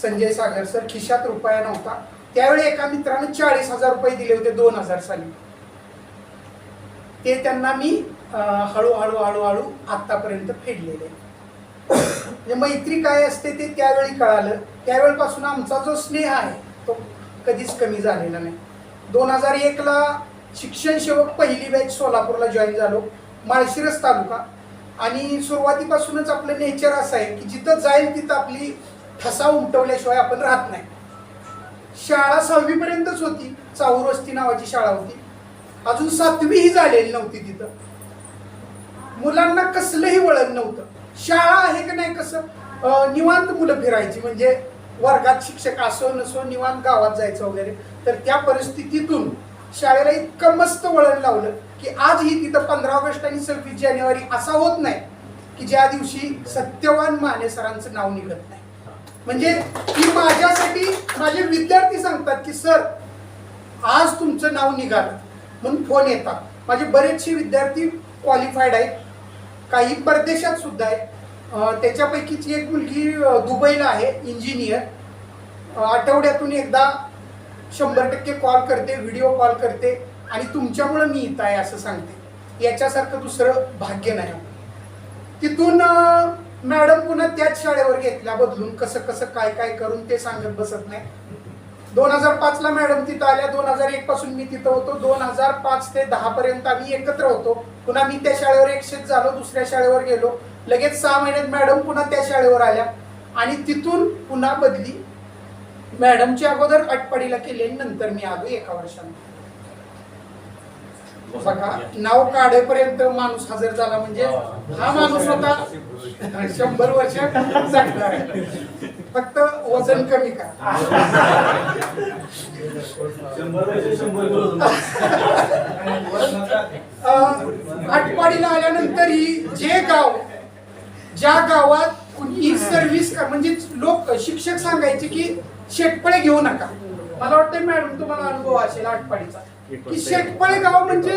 संजय सागर सर, खिशात रुपया नव्हता त्यावेळी एका मित्राने 40,000 रुपये दिले होते 2000 साली. ते त्यांना मी हळूहळू हळूहळू आतापर्यंत फेडलेले. म्हणजे मैत्री काय असते ते त्यावेळी कळालं. त्यावेळेपासून आमचा जो स्नेह आहे तो कधीच कमी झालेला नाही. 2001ला शिक्षण सेवक पहिली बॅच सोलापूरला जॉईन झालो, माळशिरस तालुका. आणि सुरुवातीपासूनच आपलं नेचर असं आहे की जिथं जाईल तिथं आपली ठसा उमटवल्याशिवाय आपण राहत नाही. शाळा 6वी पर्यंतच होती, चाऊर वस्ती नावाची शाळा होती, अजून 7वी ही झालेली नव्हती. तिथं मुलांना कसलंही वळण नव्हतं. शाळा आहे का नाही कसं निवांत मुलं फिरायची, म्हणजे वर्गात शिक्षक असो नसो निवांत गावात जायचं वगैरे. तर त्या परिस्थितीतून शाळेला इतकं मस्त वळण लावलं की आजही तिथं 15 ऑगस्ट आणि 26 जानेवारी असा होत नाही की ज्या दिवशी सत्यवान माने सरांचं नाव निघत नाही. म्हणजे की माझ्यासाठी माझे विद्यार्थी सांगतात की सर आज तुमचं नाव निघालं म्हणून फोन येतात. माझे बरेचसे विद्यार्थी क्वालिफाईड आहेत, काही परदेशात सुद्धा आहेत. त्याच्यापैकीची एक मुलगी दुबईला आहे, इंजिनियर. आठवड्यातून एकदा 100% कॉल करते, व्हिडिओ कॉल करते आणि तुमच्यामुळं मी इथं आहे असं सांगते. याच्यासारखं दुसरं भाग्य नाही. तिथून मॅडम पुन्हा त्याच शाळेवर घेतल्या बदलून, कसं कसं काय काय करून ते सांगत बसत नाही. 2005ला मॅडम तिथं आल्या, 2001 पासून मी तिथं होतो, 2005 ते 10 पर्यंत आम्ही एकत्र होतो. पुन्हा मी त्या शाळेवर एक्सचेंज झालो, दुसऱ्या शाळेवर गेलो, लगेच 6 महिन्यात मॅडम पुन्हा त्या शाळेवर आल्या आणि तिथून पुन्हा बदली मॅडमच्या अगोदर आटपाडीला केली, नंतर मी आलो 1 वर्षाने. बघा नाव काढेपर्यंत माणूस हजर झाला, म्हणजे हा माणूस होता 100 वर्ष जगणार आहे, फक्त वजन कमी का. 100 आटपाडीला आल्यानंतर ही जे गाव, ज्या गावात कुणी सर्व्हिस म्हणजे लोक शिक्षक सांगायचे की शेटपळे घेऊ नका. मला वाटतं मॅडम तुम्हाला अनुभव असेल आटपाडीचा की शेटपळे गाव म्हणजे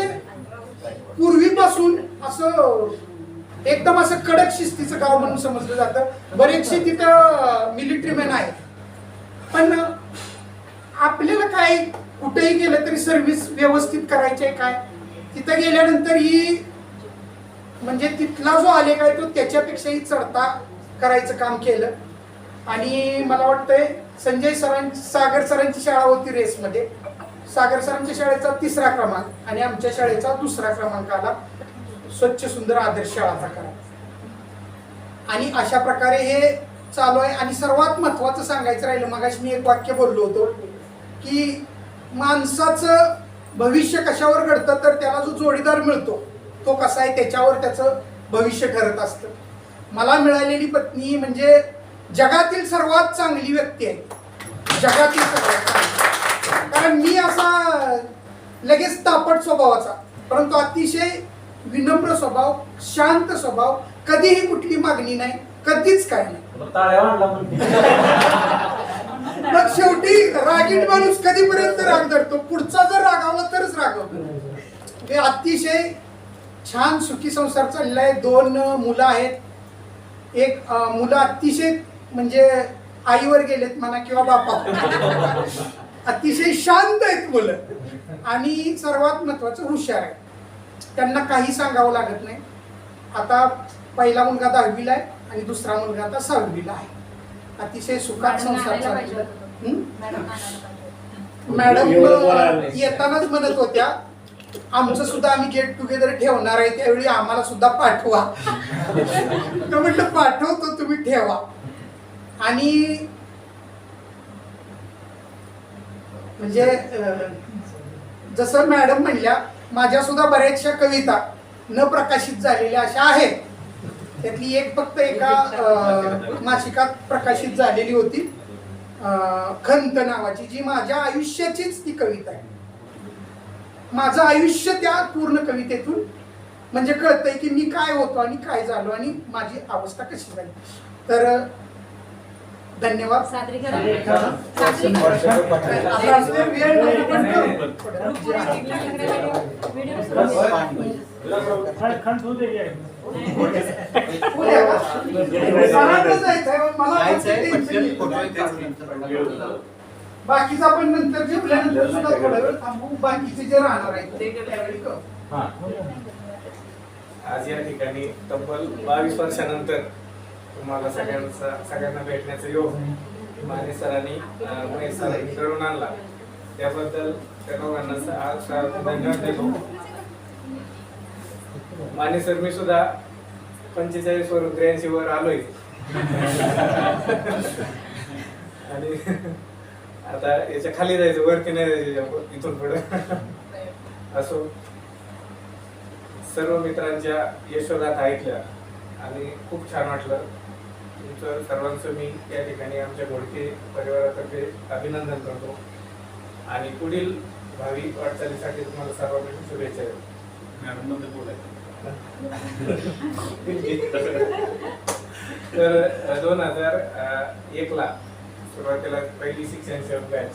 पूर्वीपासून असं एकदम असं कडक शिस्तीचं गाव म्हणून समजलं जातं. बरेचसे तिथं मिलिटरी मॅन आहेत, पण आपल्याला काय कुठेही गेलं तरी सर्व्हिस व्यवस्थित करायची आहे. काय तिथं गेल्यानंतर ही म्हणजे तिथला जो आलेख आहे तो त्याच्यापेक्षाही चढता करायचं काम केलं. आणि मला वाटतंय संजय सरांची, सागर सरांची शाळा होती रेसमध्ये. सागर सरांच्या शाळेचा 3रा क्रमांक आणि आमच्या शाळेचा 2रा क्रमांक आला स्वच्छ सुंदर आदर्श शाळा करा. आणि अशा प्रकारे हे चालू आहे. आणि सर्वात महत्वाचं सांगायचं राहिलं, मगाशी मी एक वाक्य बोललो होतो की माणसाचं भविष्य कशावर घडतं तर त्याला जो जोडीदार मिळतो तो कसा आहे त्याच्यावर त्याचं भविष्य ठरत असतं. मला मिळालेली पत्नी म्हणजे जगातील सर्वात चांगली व्यक्ती आहे, जगातील सर्वात चांगली. कारण मी असा लगेच तापट स्वभावाचा, परंतु अतिशय विनम्र स्वभाव, शांत स्वभाव, कधीही कुठली मागणी नाही, कधीच काय नाही. मग शेवटी रागीट माणूस कधीपर्यंत राग धरतो, पुढचा जर रागावला तरच रागवतो. हे अतिशय छान सुखी संसार चाललाय. 2 मुलं आहेत. एक मुलं अतिशय म्हणजे आईवर गेलेत म्हणा किंवा बापावर. अतिशय शांत आहेत मुलं आणि सर्वात महत्वाचं हुशार आहे. त्यांना काही सांगावं लागत नाही. आता पहिला मुलगा 10वीला आहे आणि दुसरा मुलगा आता 6वीला आहे. अतिशय सुखात संसार चालतो. मॅडम येतानाच म्हणत होत्या आमचं सुद्धा आम्ही गेट टुगेदर ठेवणार आहे त्यावेळी आम्हाला सुद्धा पाठवा. म्हटलं पाठवतो तुम्ही ठेवा. आणि म्हणजे जसं मॅडम म्हणल्या माझ्या सुद्धा बऱ्याचशा कविता न प्रकाशित झालेल्या अशा आहेत. त्यातली एक फक्त एका मासिकात प्रकाशित झालेली होती खंत नावाची, जी माझ्या आयुष्याचीच ती कविता आहे. माझं आयुष्य त्या पूर्ण कवितेतून म्हणजे कळतंय की मी काय होतो आणि काय झालो आणि माझी अवस्था कशी झाली. तर धन्यवाद. बाकीचा पण नंतर जेवल्यानंतर सुद्धा थोडा वेळ थांबू. बाकीचे जे राहणार आहेत ते त्यावेळी करू. आज या ठिकाणी तब्बल 22 वर्षानंतर तुम्हाला सगळ्यांना भेटण्याचा योग माने सरांनी महेश सरांनी करून आणला. त्याबद्दल त्या दोघांना धन्यवाद देतो. माने सर मी सुद्धा 45 वर 83 वर आलोय आणि आता याच्या खाली जायचं, वरती नाही जायचं इथून पुढे. असो, सर्व मित्रांच्या यशोगाथा ऐकल्या आणि खूप छान वाटलं. तुमचं सर्वांचं मी या ठिकाणी आमच्या घोडके परिवारातर्फे अभिनंदन करतो आणि पुढील भावी वाटचालीसाठी तुम्हाला सर्वांना शुभेच्छा देतो. मॅडम मध्ये बोलायचं तर 2001 ला सुरुवातीला पहिली शिक्षण सेवक बॅच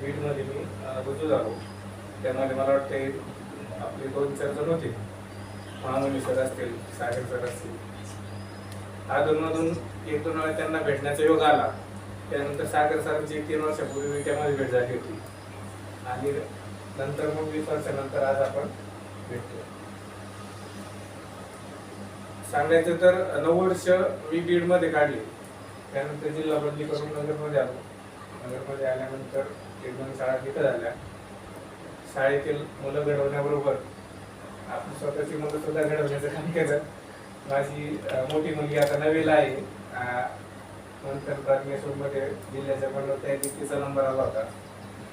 बीडमध्ये मी रुजू झालो. त्यामध्ये मला वाटते आपले 2-4 जण होते. महामुनी सर असतील, सागर सर असतील. अधूनमधून 1-2 वेळा त्यांना भेटण्याचा योग आला. त्यानंतर सागर सरांची 3 वर्षापूर्वी त्यामध्ये भेट झाली होती आणि नंतर मग 20 वर्षानंतर आज आपण भेटतो. सांगायचं तर 9 वर्ष मी बीडमध्ये काढली. त्यानंतर जिल्हा बदली करून नगरमध्ये आलो. नगरमध्ये आल्यानंतर 1-2 शाळा तिथं झाल्या. शाळेतील मुलं घडवण्याबरोबर आपली स्वतःची मुलं सुद्धा घडवण्याचं काम केलं. माझी मोठी मुलगी आता 9वीला आहे. नंतर प्राथमिक जिल्ह्याच्या मंडळ तिचा नंबर आला होता.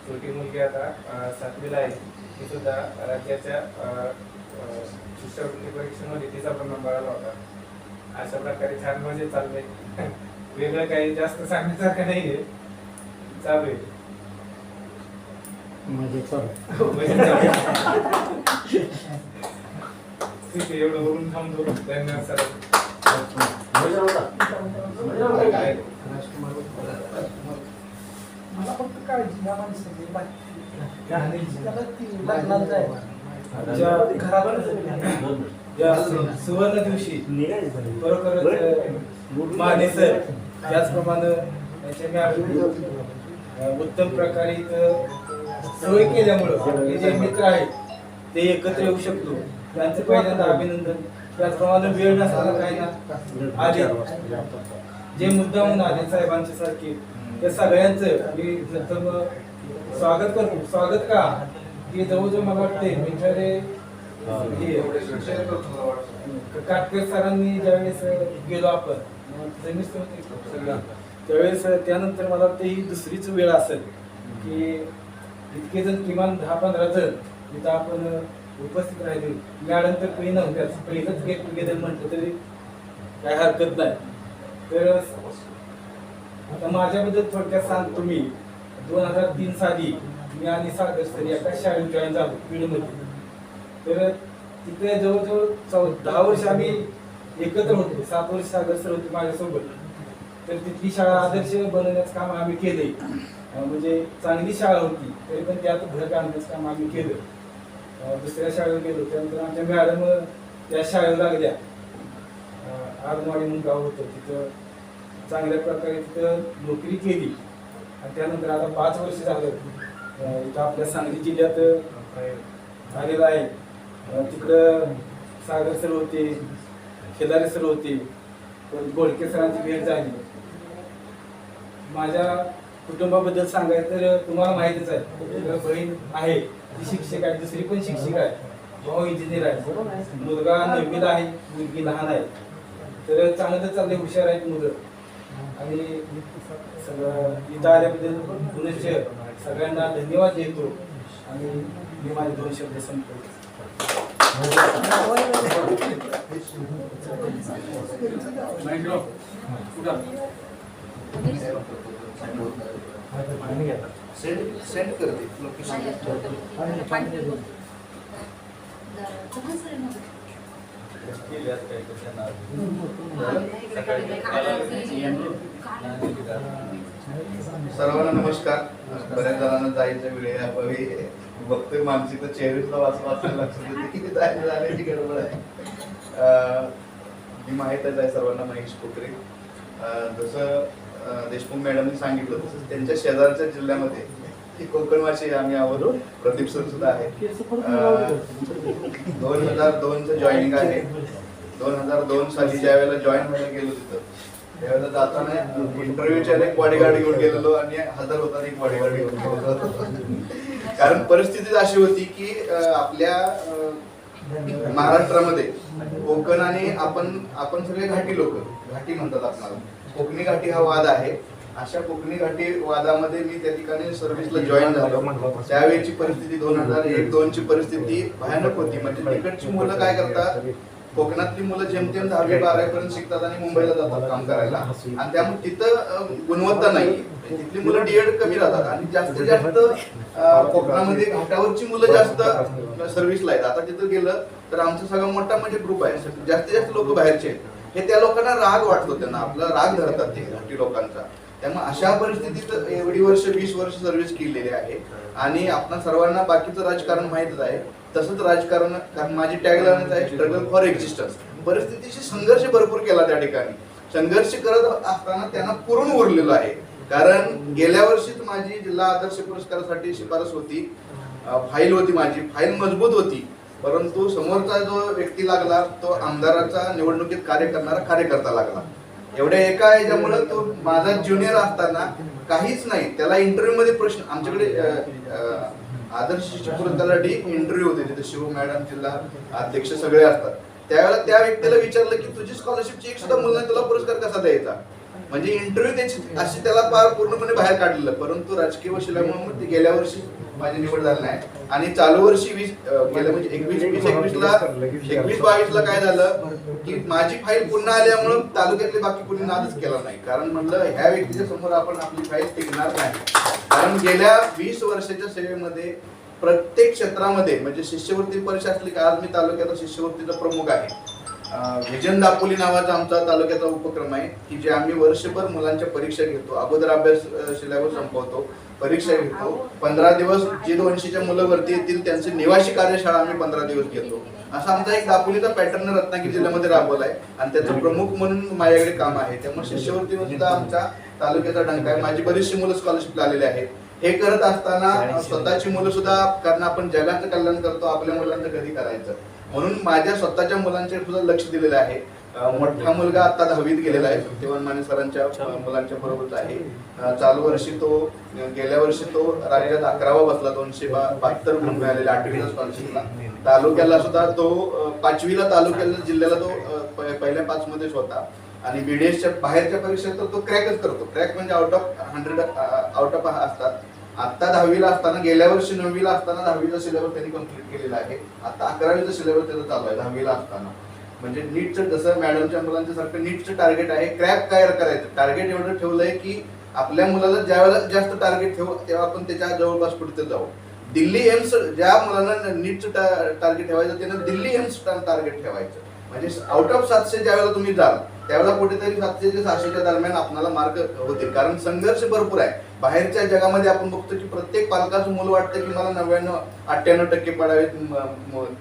छोटी मुलगी आता 7वीला आहे. ती सुद्धा राज्याच्या शिष्यवृत्ती परीक्षेमध्ये तिचा पण नंबर आला होता. अशा प्रकारे छान मजे चालले. वेगळं काही जास्त सांगण्यासारखं नाहीये, चालू आहे. ठीक आहे, एवढं बोलून थांबतो. धन्यवाद सर. मला फक्त काळजी घ्या माणसाची. सुवर्ण दिवशी खरोखरच माने सर त्याचप्रमाणे उत्तम प्रकारे सोय केल्यामुळं हे जे मित्र आहेत ते एकत्र येऊ शकतो. त्यांचं पहिल्यांदा अभिनंदन. त्याचप्रमाणे वेळ नसताना काही ना आले जे मुद्दा म्हणून आले साहेबांच्या सारखे त्या सगळ्यांचं मी प्रथम स्वागत करतो. स्वागत का की जवळजवळ मला वाटते काटकर सरांनी ज्यावेळेस गेलो आपण त्यावेळेस त्यानंतर मला वाटतं ही दुसरीच वेळ असेल की इतके जण किमान 10-15 जण इथं आपण उपस्थित राहिले. मॅडम तर काही नव्हत्याच. पहिलंच गेट टुगेदर म्हटलं तरी काय हरकत नाही. तर आता माझ्याबद्दल थोडक्यात सांगतो मी. 2003 साली मी आणि सागर सर एका शाळेत जॉईन झालो बीडमध्ये. तर तिथे जवळजवळ 10 वर्ष आम्ही एकत्र होतो. 7 वर्ष सागर सर होते माझ्यासोबत. तर तिथली शाळा आदर्श बनवण्याचं काम आम्ही केले. म्हणजे चांगली शाळा होती तरी पण त्यात भर काढण्याचं काम आम्ही केलं. दुसऱ्या शाळेवर गेलो. त्यानंतर आमच्या मॅडम त्या शाळेवर लागल्या. आरमवाडी म्हणून गाव होतं तिथं चांगल्या प्रकारे तिथं नोकरी केली आणि त्यानंतर आता 5 वर्ष झालं इथं आपल्या सांगली जिल्ह्यात आलेलं आहे. तिकडं सागर सर होते, खेदारे सर होते, गोडके सरांची भेट झाली. माझ्या कुटुंबाबद्दल सांगायचं तर तुम्हाला माहितीच आहे, बहीण आहे ती शिक्षक आहे, दुसरी पण शिक्षक आहे, भाऊ इंजिनियर आहे, मुलगा 9वीला आहे, मुलगी लहान आहे. तर चांगलं चाललंय, हुशार आहेत मुलं. आणि सगळं इथं आल्याबद्दल पुनश्च सगळ्यांना धन्यवाद देतो आणि मी माझे 2 शब्द संपतो. सेंड करते लोकेशन. सर्वांना नमस्कार. बऱ्याच जणांना जायचं वेळ यावी बघतोय मानसिक चेहरीतला वाचवायला लक्षात येते की जायला जाण्याची गडबड आहे. ही माहीतच आहे सर्वांना, महेश कोकरे. जसं देशमुख मॅडमनी सांगितलं तसं त्यांच्या शेजारच्या जिल्ह्यामध्ये ही कोकणवासी आम्ही आहोत. प्रदीप सर सुद्धा आहे. 2002चं जॉईनिंग आहे. 2002 साली ज्या वेळेला जॉईन व्हायला गेलो तिथं त्यावेळेला जाताना इंटरव्ह्यूच्या एक बॉडीगार्ड घेऊन गेलेलो आणि हजर होताना एक बॉडीगार्ड घेऊन गेलेलो. कारण परिस्थिती अशी होती की आपल्या महाराष्ट्रामध्ये कोकण आणि आपण सगळे घाटी लोक, घाटी म्हणतात आपल्याला, कोकणी घाटी हा वाद आहे. अशा कोकणी घाटी वादामध्ये मी त्या ठिकाणी सर्व्हिसला जॉईन झालो. त्यावेळेची परिस्थिती 2001-02 ची परिस्थिती भयानक होती. म्हणजे तिकडची मुलं काय करतात, कोकणातली मुलं जेमतेम 10वी-12वी पर्यंत शिकतात आणि मुंबईला जातात काम करायला. आणि त्यामुळे तिथं गुणवत्ता नाही, तिथली मुलं डीएड कमी राहतात आणि जास्तीत जास्त कोकणामध्ये घाटावरची मुलं जास्त सर्व्हिसला आहेत. आता तिथं गेलं तर आमचा सगळा मोठा म्हणजे ग्रुप आहे, जास्तीत जास्त लोक बाहेरचे आहेत. हे त्या लोकांना राग वाटतो, त्यांना आपला राग धरतात ते घाटी लोकांचा. त्यामुळे अशा परिस्थितीत एवढी वर्ष 20 वर्ष सर्व्हिस केलेली आहे. आणि आपण सर्वांना बाकीचं राजकारण माहितच आहे. तसंच राजकारण, कारण माझी टॅगलाईनच आहे स्ट्रगल फॉर एक्झिस्टन्स. परिस्थितीशी संघर्ष भरपूर केला त्या ठिकाणी. संघर्ष करत असताना त्यांना पुरून उरलेलं आहे. कारण गेल्या वर्षीच माझी जिल्हा आदर्श पुरस्कारासाठी शिफारस होती, फाईल होती, माझी फाईल मजबूत होती. परंतु समोरचा जो व्यक्ती लागला तो आमदाराचा निवडणुकीत कार्य करणारा कार्यकर्ता लागला. एवढ्या एका याच्यामुळे तो माझा ज्युनियर असताना काहीच नाही, त्याला इंटरव्ह्यू मध्ये प्रश्न, आमच्याकडे आदर्श शिक्षक पुरस्कारासाठी इंटरव्ह्यू होते, तिथे शिव मॅडम, जिल्हा अध्यक्ष सगळे असतात. त्यावेळेला त्या व्यक्तीला विचारलं की तुझी स्कॉलरशिपची एक सुद्धा मुलं तुला पुरस्कार कसा द्यायचा. म्हणजे इंटरव्ह्यू त्याची अशी त्याला पूर्णपणे बाहेर काढलेलं. परंतु राजकीय वशिल्यामुळे गेल्या वर्षी माझी निवड झाली नाही. आणि चालू वर्षी गेल्या म्हणजे 21-22ला काय झालं की माझी फाईल पुन्हा आल्यामुळे तालुक्यातले बाकी कोणी नादच केला नाही. कारण म्हणलं ह्या व्यक्तीच्या समोर आपण आपली फाईल टिकणार नाही. कारण गेल्या 20 वर्षाच्या सेवेमध्ये प्रत्येक क्षेत्रामध्ये म्हणजे शिष्यवृत्ती परीक्षा असली का, आज मी तालुक्याचा शिष्यवृत्तीचा प्रमुख आहे. विजन दापोली नावाचा आमचा तालुक्याचा उपक्रम आहे की जे आम्ही वर्षभर मुलांच्या परीक्षा घेतो. अगोदर अभ्यास सिलेबस संपवतो, परीक्षा घेतो. 15 दिवस जे 200च्या मुलं वरती येतील त्यांची निवासी कार्यशाळा आम्ही 15 दिवस घेतो. असा आमचा एक दापोलीचा पॅटर्न रत्नागिरी जिल्ह्यामध्ये राबवला आहे आणि त्याचं प्रमुख म्हणून माझ्याकडे काम आहे. त्यामुळे शिष्यवृत्तीमध्ये सुद्धा आमच्या तालुक्याचा डंका आहे. माझी बरीचशी मुलं स्कॉलरशिपला आलेली आहेत. हे करत असताना स्वतःची मुलं सुद्धा, कारण आपण जगाचं कल्याण करतो, आपल्या मुलांचं कधी करायचं, म्हणून माझ्या स्वतःच्या मुलांचे सुद्धा लक्ष दिलेलं आहे. मोठा मुलगा आता 10वीत गेलेला आहे, सत्यवान माने सरांच्या मुलांच्या बरोबरच आहे. चालू वर्षी तो, गेल्या वर्षी तो राज्यात 11वा बसला, 272 गुण मिळालेले 8वीला स्कॉलरशिपला. तालुक्याला सुद्धा तो 5वीला तालुक्याला जिल्ह्याला तो पहिल्या 5 मध्येच होता. आणि बीडीएसच्या बाहेरच्या परीक्षेत तर तो क्रॅकच करतो. क्रॅक म्हणजे आउट ऑफ असतात. आता 10वीला असताना, गेल्या वर्षी 9वीला असताना 10वीचा सिलेबस त्यांनी कम्प्लीट केलेला आहे. आता 11वीचा सिलेबस त्याचा चालू आहे 10वीला असताना. म्हणजे नीटचं जसं मॅडमच्या मुलांच्या सारखं नीटचं टार्गेट आहे. क्रॅक काय करायचं टार्गेट एवढं ठेवलंय की आपल्या मुलाला ज्यावेळेला जास्त टार्गेट ठेवू तेव्हा आपण त्याच्या जवळपास कुठे जाऊ. दिल्ली एम्स, ज्या मुलांना नीटचं टार्गेट ठेवायचं त्यांना दिल्ली एम्स टार्गेट ठेवायचं. म्हणजे आउट ऑफ 700 ज्यावेळेला तुम्ही जाल त्यावेळेला कुठेतरी 700 ते 600च्या दरम्यान आपल्याला मार्क होतील. कारण संघर्ष भरपूर आहे. बाहेरच्या जगामध्ये आपण बघतो की प्रत्येक पालकाचं मुलं वाटतं की मला 99-98% पडावेत,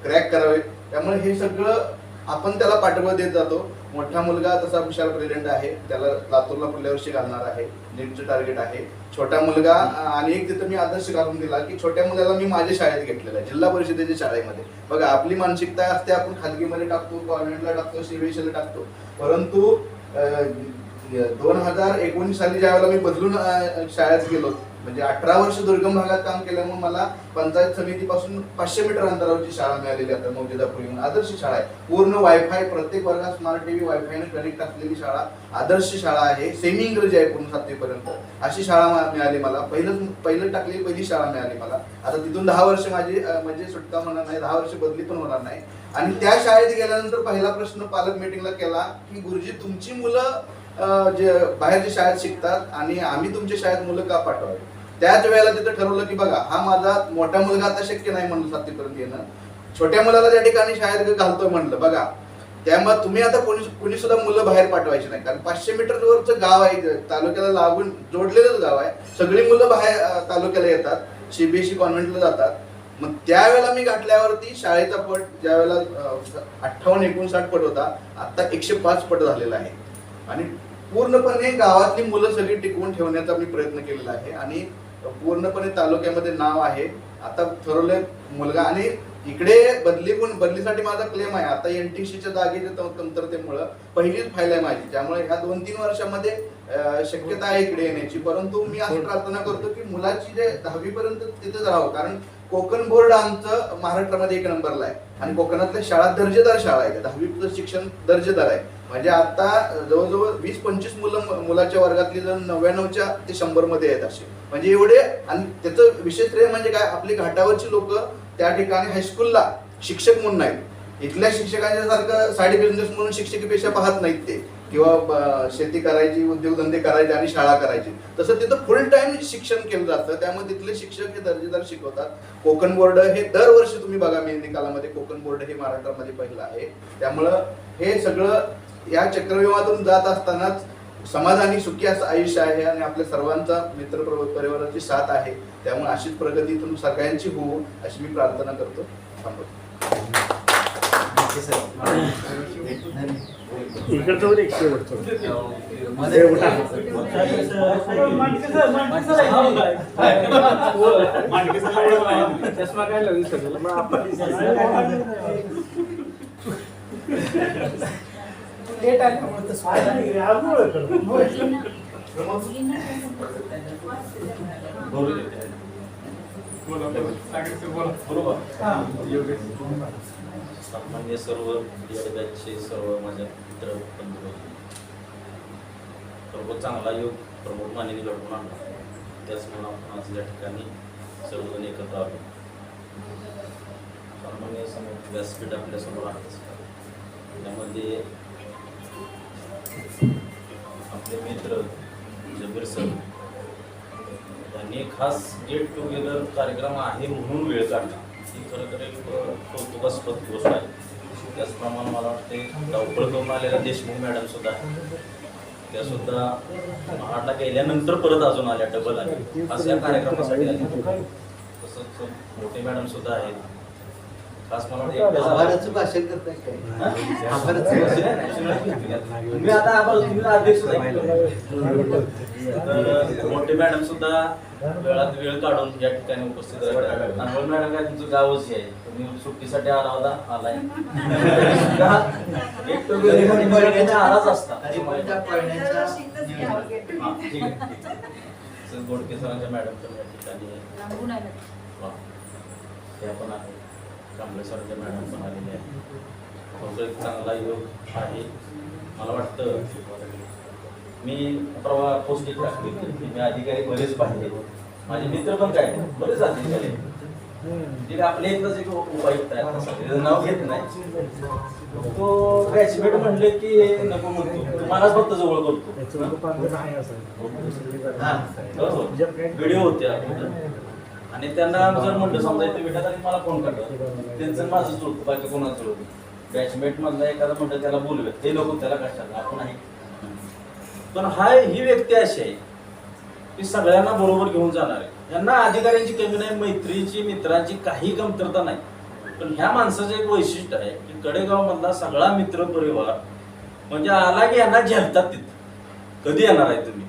क्रॅक करावेत. त्यामुळे हे सगळं आपण त्याला पाठबळ देत जातो. मोठा मुलगा तसा विशाल प्रेझेंट आहे, त्याला लातूरला पुढल्या वर्षी घालणार आहे, नीटचं टार्गेट आहे. छोटा मुलगा आणि एक तिथं मी आदर्श घालून दिला की छोट्या मुलाला मी माझ्या शाळेत घेतलेला आहे, जिल्हा परिषदेच्या शाळेमध्ये. बघा आपली मानसिकता असते, आपण खाजगीमध्ये टाकतो, कॉन्व्हेंटला टाकतो, सीबीएसईला टाकतो, परंतु 2019 साली ज्या वेळेला मी बदलून शाळेत गेलो, म्हणजे 18 वर्ष दुर्गम भागात काम केल्यामुळे मला पंचायत समितीपासून 500 मीटर अंतरावरची शाळा मिळालेली आता मौजेदापूर येऊन. आदर्श शाळा आहे, पूर्ण वायफाय, प्रत्येक वर्गात स्मार्ट टीव्ही वायफायने कनेक्ट असलेली शाळा, आदर्श शाळा आहे, सेमी इंग्रजी आहे पूर्ण 7वी पर्यंत. अशी शाळा मिळाली मला, पहिलं टाकलेली पहिली शाळा मिळाली मला. आता तिथून 10 वर्ष माझी म्हणजे सुटका होणार नाही, 10 वर्ष बदली पण होणार नाही. आणि त्या शाळेत गेल्यानंतर पहिला प्रश्न पालक मीटिंगला केला की गुरुजी तुमची मुलं जे बाहेरच्या शाळेत शिकतात आणि आम्ही तुमच्या शाळेत मुलं का पाठवावी. त्याच वेळेला तिथं ठरवलं की बघा हा माझा मोठा मुलगा आता शक्य नाही म्हणलं 7वी पर्यंत येणं, छोट्या मुलाला त्या ठिकाणी शाळेत घालतोय म्हणलं. बघा त्यामुळे तुम्ही आता कोणी सुद्धा मुलं बाहेर पाठवायची नाही, कारण 500 मीटरवरचं गाव आहे, तालुक्याला लागून जोडलेलंच गाव आहे, सगळी मुलं बाहेर तालुक्याला येतात, सीबीएसई कॉन्व्हेंटला जातात. मग त्यावेळेला मी गाठल्यावरती शाळेचा पट ज्या वेळेला 58-59 पट होता, आता 105 पट झालेला आहे. आणि पूर्णपणे गावातली मुलं सगळी टिकवून ठेवण्याचा मी प्रयत्न केलेला आहे आणि पूर्णपणे तालुक्यामध्ये नाव आहे. आता ठरवलंय मुलगा, आणि इकडे बदलीसाठी माझा क्लेम आहे. आता एनटीसीच्या जागेच्या कमतरतेमुळं पहिलीच फाईल आहे माझी, त्यामुळे ह्या 2-3 वर्षामध्ये शक्यता आहे इकडे येण्याची. परंतु मी अशी प्रार्थना करतो की मुलाची जे 10वी पर्यंत तिथेच राहावं, कारण कोकण बोर्ड आमचं महाराष्ट्रामध्ये 1 नंबरला आहे आणि कोकणातल्या शाळा दर्जेदार शाळा आहे, 10वीचं शिक्षण दर्जेदार आहे. म्हणजे आता जवळजवळ 20-25 मुलाच्या वर्गातली जर 99च्या ते 100 मध्ये आहेत असे, म्हणजे एवढे. आणि त्याचं विशेष श्रेय म्हणजे काय, आपली घाटावरची लोक त्या ठिकाणी हायस्कूलला शिक्षक म्हणून नाहीत, इथल्या शिक्षकांच्या सारखं साईड बिझनेस म्हणून शिक्षकी पेशा पाहत नाहीत ते, किंवा शेती करायची, उद्योगधंदे करायचे आणि शाळा करायची. तसं तिथं फुल टाइम शिक्षण केलं जातं, त्यामुळे तिथले शिक्षक हे दर्जेदार शिकवतात. कोकण बोर्ड हे दरवर्षी तुम्ही बघा मी निकालामध्ये कोकण बोर्ड हे महाराष्ट्रामध्ये पहिलं आहे. त्यामुळं हे सगळं या चक्रव्यूहातून जात असतानाच समाधानी सुखी असं आयुष्य आहे आणि आपल्या सर्वांचा मित्र परिवाराची साथ आहे. त्यामुळे अशीच प्रगती इथून सगळ्यांची होऊ अशी मी प्रार्थना करतो. थांबतो. इकडचं एक शेवटचं लेट आल्यामुळे सामान्य सर्व बॅचचे सर्व माझ्या मित्र बंधू, प्रबोध चांगला योग प्रमोद मानेने घडवून आणला, त्याचमुळे आपण आज या ठिकाणी सर्वजण एकत्र आलो. सामान्य समोर व्यासपीठ आपल्यासमोर आहे, त्यामध्ये आपले मित्र जबीर सर यांनी खास गेट टुगेदर कार्यक्रम आहे म्हणून वेळ काढला. ही खरं तर एक कौतुकास्पद गोष्ट आहे. त्याचप्रमाणे मला वाटते धावपळ करून आलेल्या देशमुख मॅडम सुद्धा त्या सुद्धा महाडला गेल्यानंतर परत अजून आल्या, डबल आले, असं या कार्यक्रमासाठी आले. तसंच मोठे मॅडम सुद्धा आहेत. खास मला आभाराचं भाषण करताय काय? मी आता अध्यक्ष मोठे मॅडम सुद्धा वेळात वेळ काढून या ठिकाणी उपस्थित राहतात. अनमोल मॅडम काय तुमचं गावच आहे, तुम्ही सुट्टीसाठी आला होता, आलाय आलाच असता. गोडके सरांच्या मॅडम पण या ठिकाणी त्या पण आहे, कांबळे सरांच्या मॅडम पण आलेले आहे. एक चांगला योग आहे. मला वाटतं मी परवा पोस्ट टाकली, मी अधिकारी बरेच पाहिले, माझे मित्र पण काय बरेच अधिकारी, आपले एकच एक उपायुक्त आहे, नाव घेत नाही, तो बॅचमेट म्हणले की नको म्हणतो, मलाच फक्त जवळ करतो. व्हिडिओ होते आणि त्यांना जर म्हणलं समजा इथे भेटत आणि मला फोन करतात, त्यांचं माझं जुळतं, बाकी कोणाचं जुळतं. बॅचमेट मधला एखादा म्हणतं त्याला बोलूया, ते नको त्याला कशाला, आपण आहे. पण ही व्यक्ती अशी आहे की सगळ्यांना बरोबर घेऊन जाणार आहे. यांना अधिकाऱ्यांची कमी नाही, मैत्रीची मित्रांची काही कमतरता नाही. पण ह्या माणसाचं एक वैशिष्ट्य आहे की कडेगाव मधला सगळा मित्र परिवार म्हणजे आला की यांना झेलतात तिथं. कधी येणार आहे तुम्ही?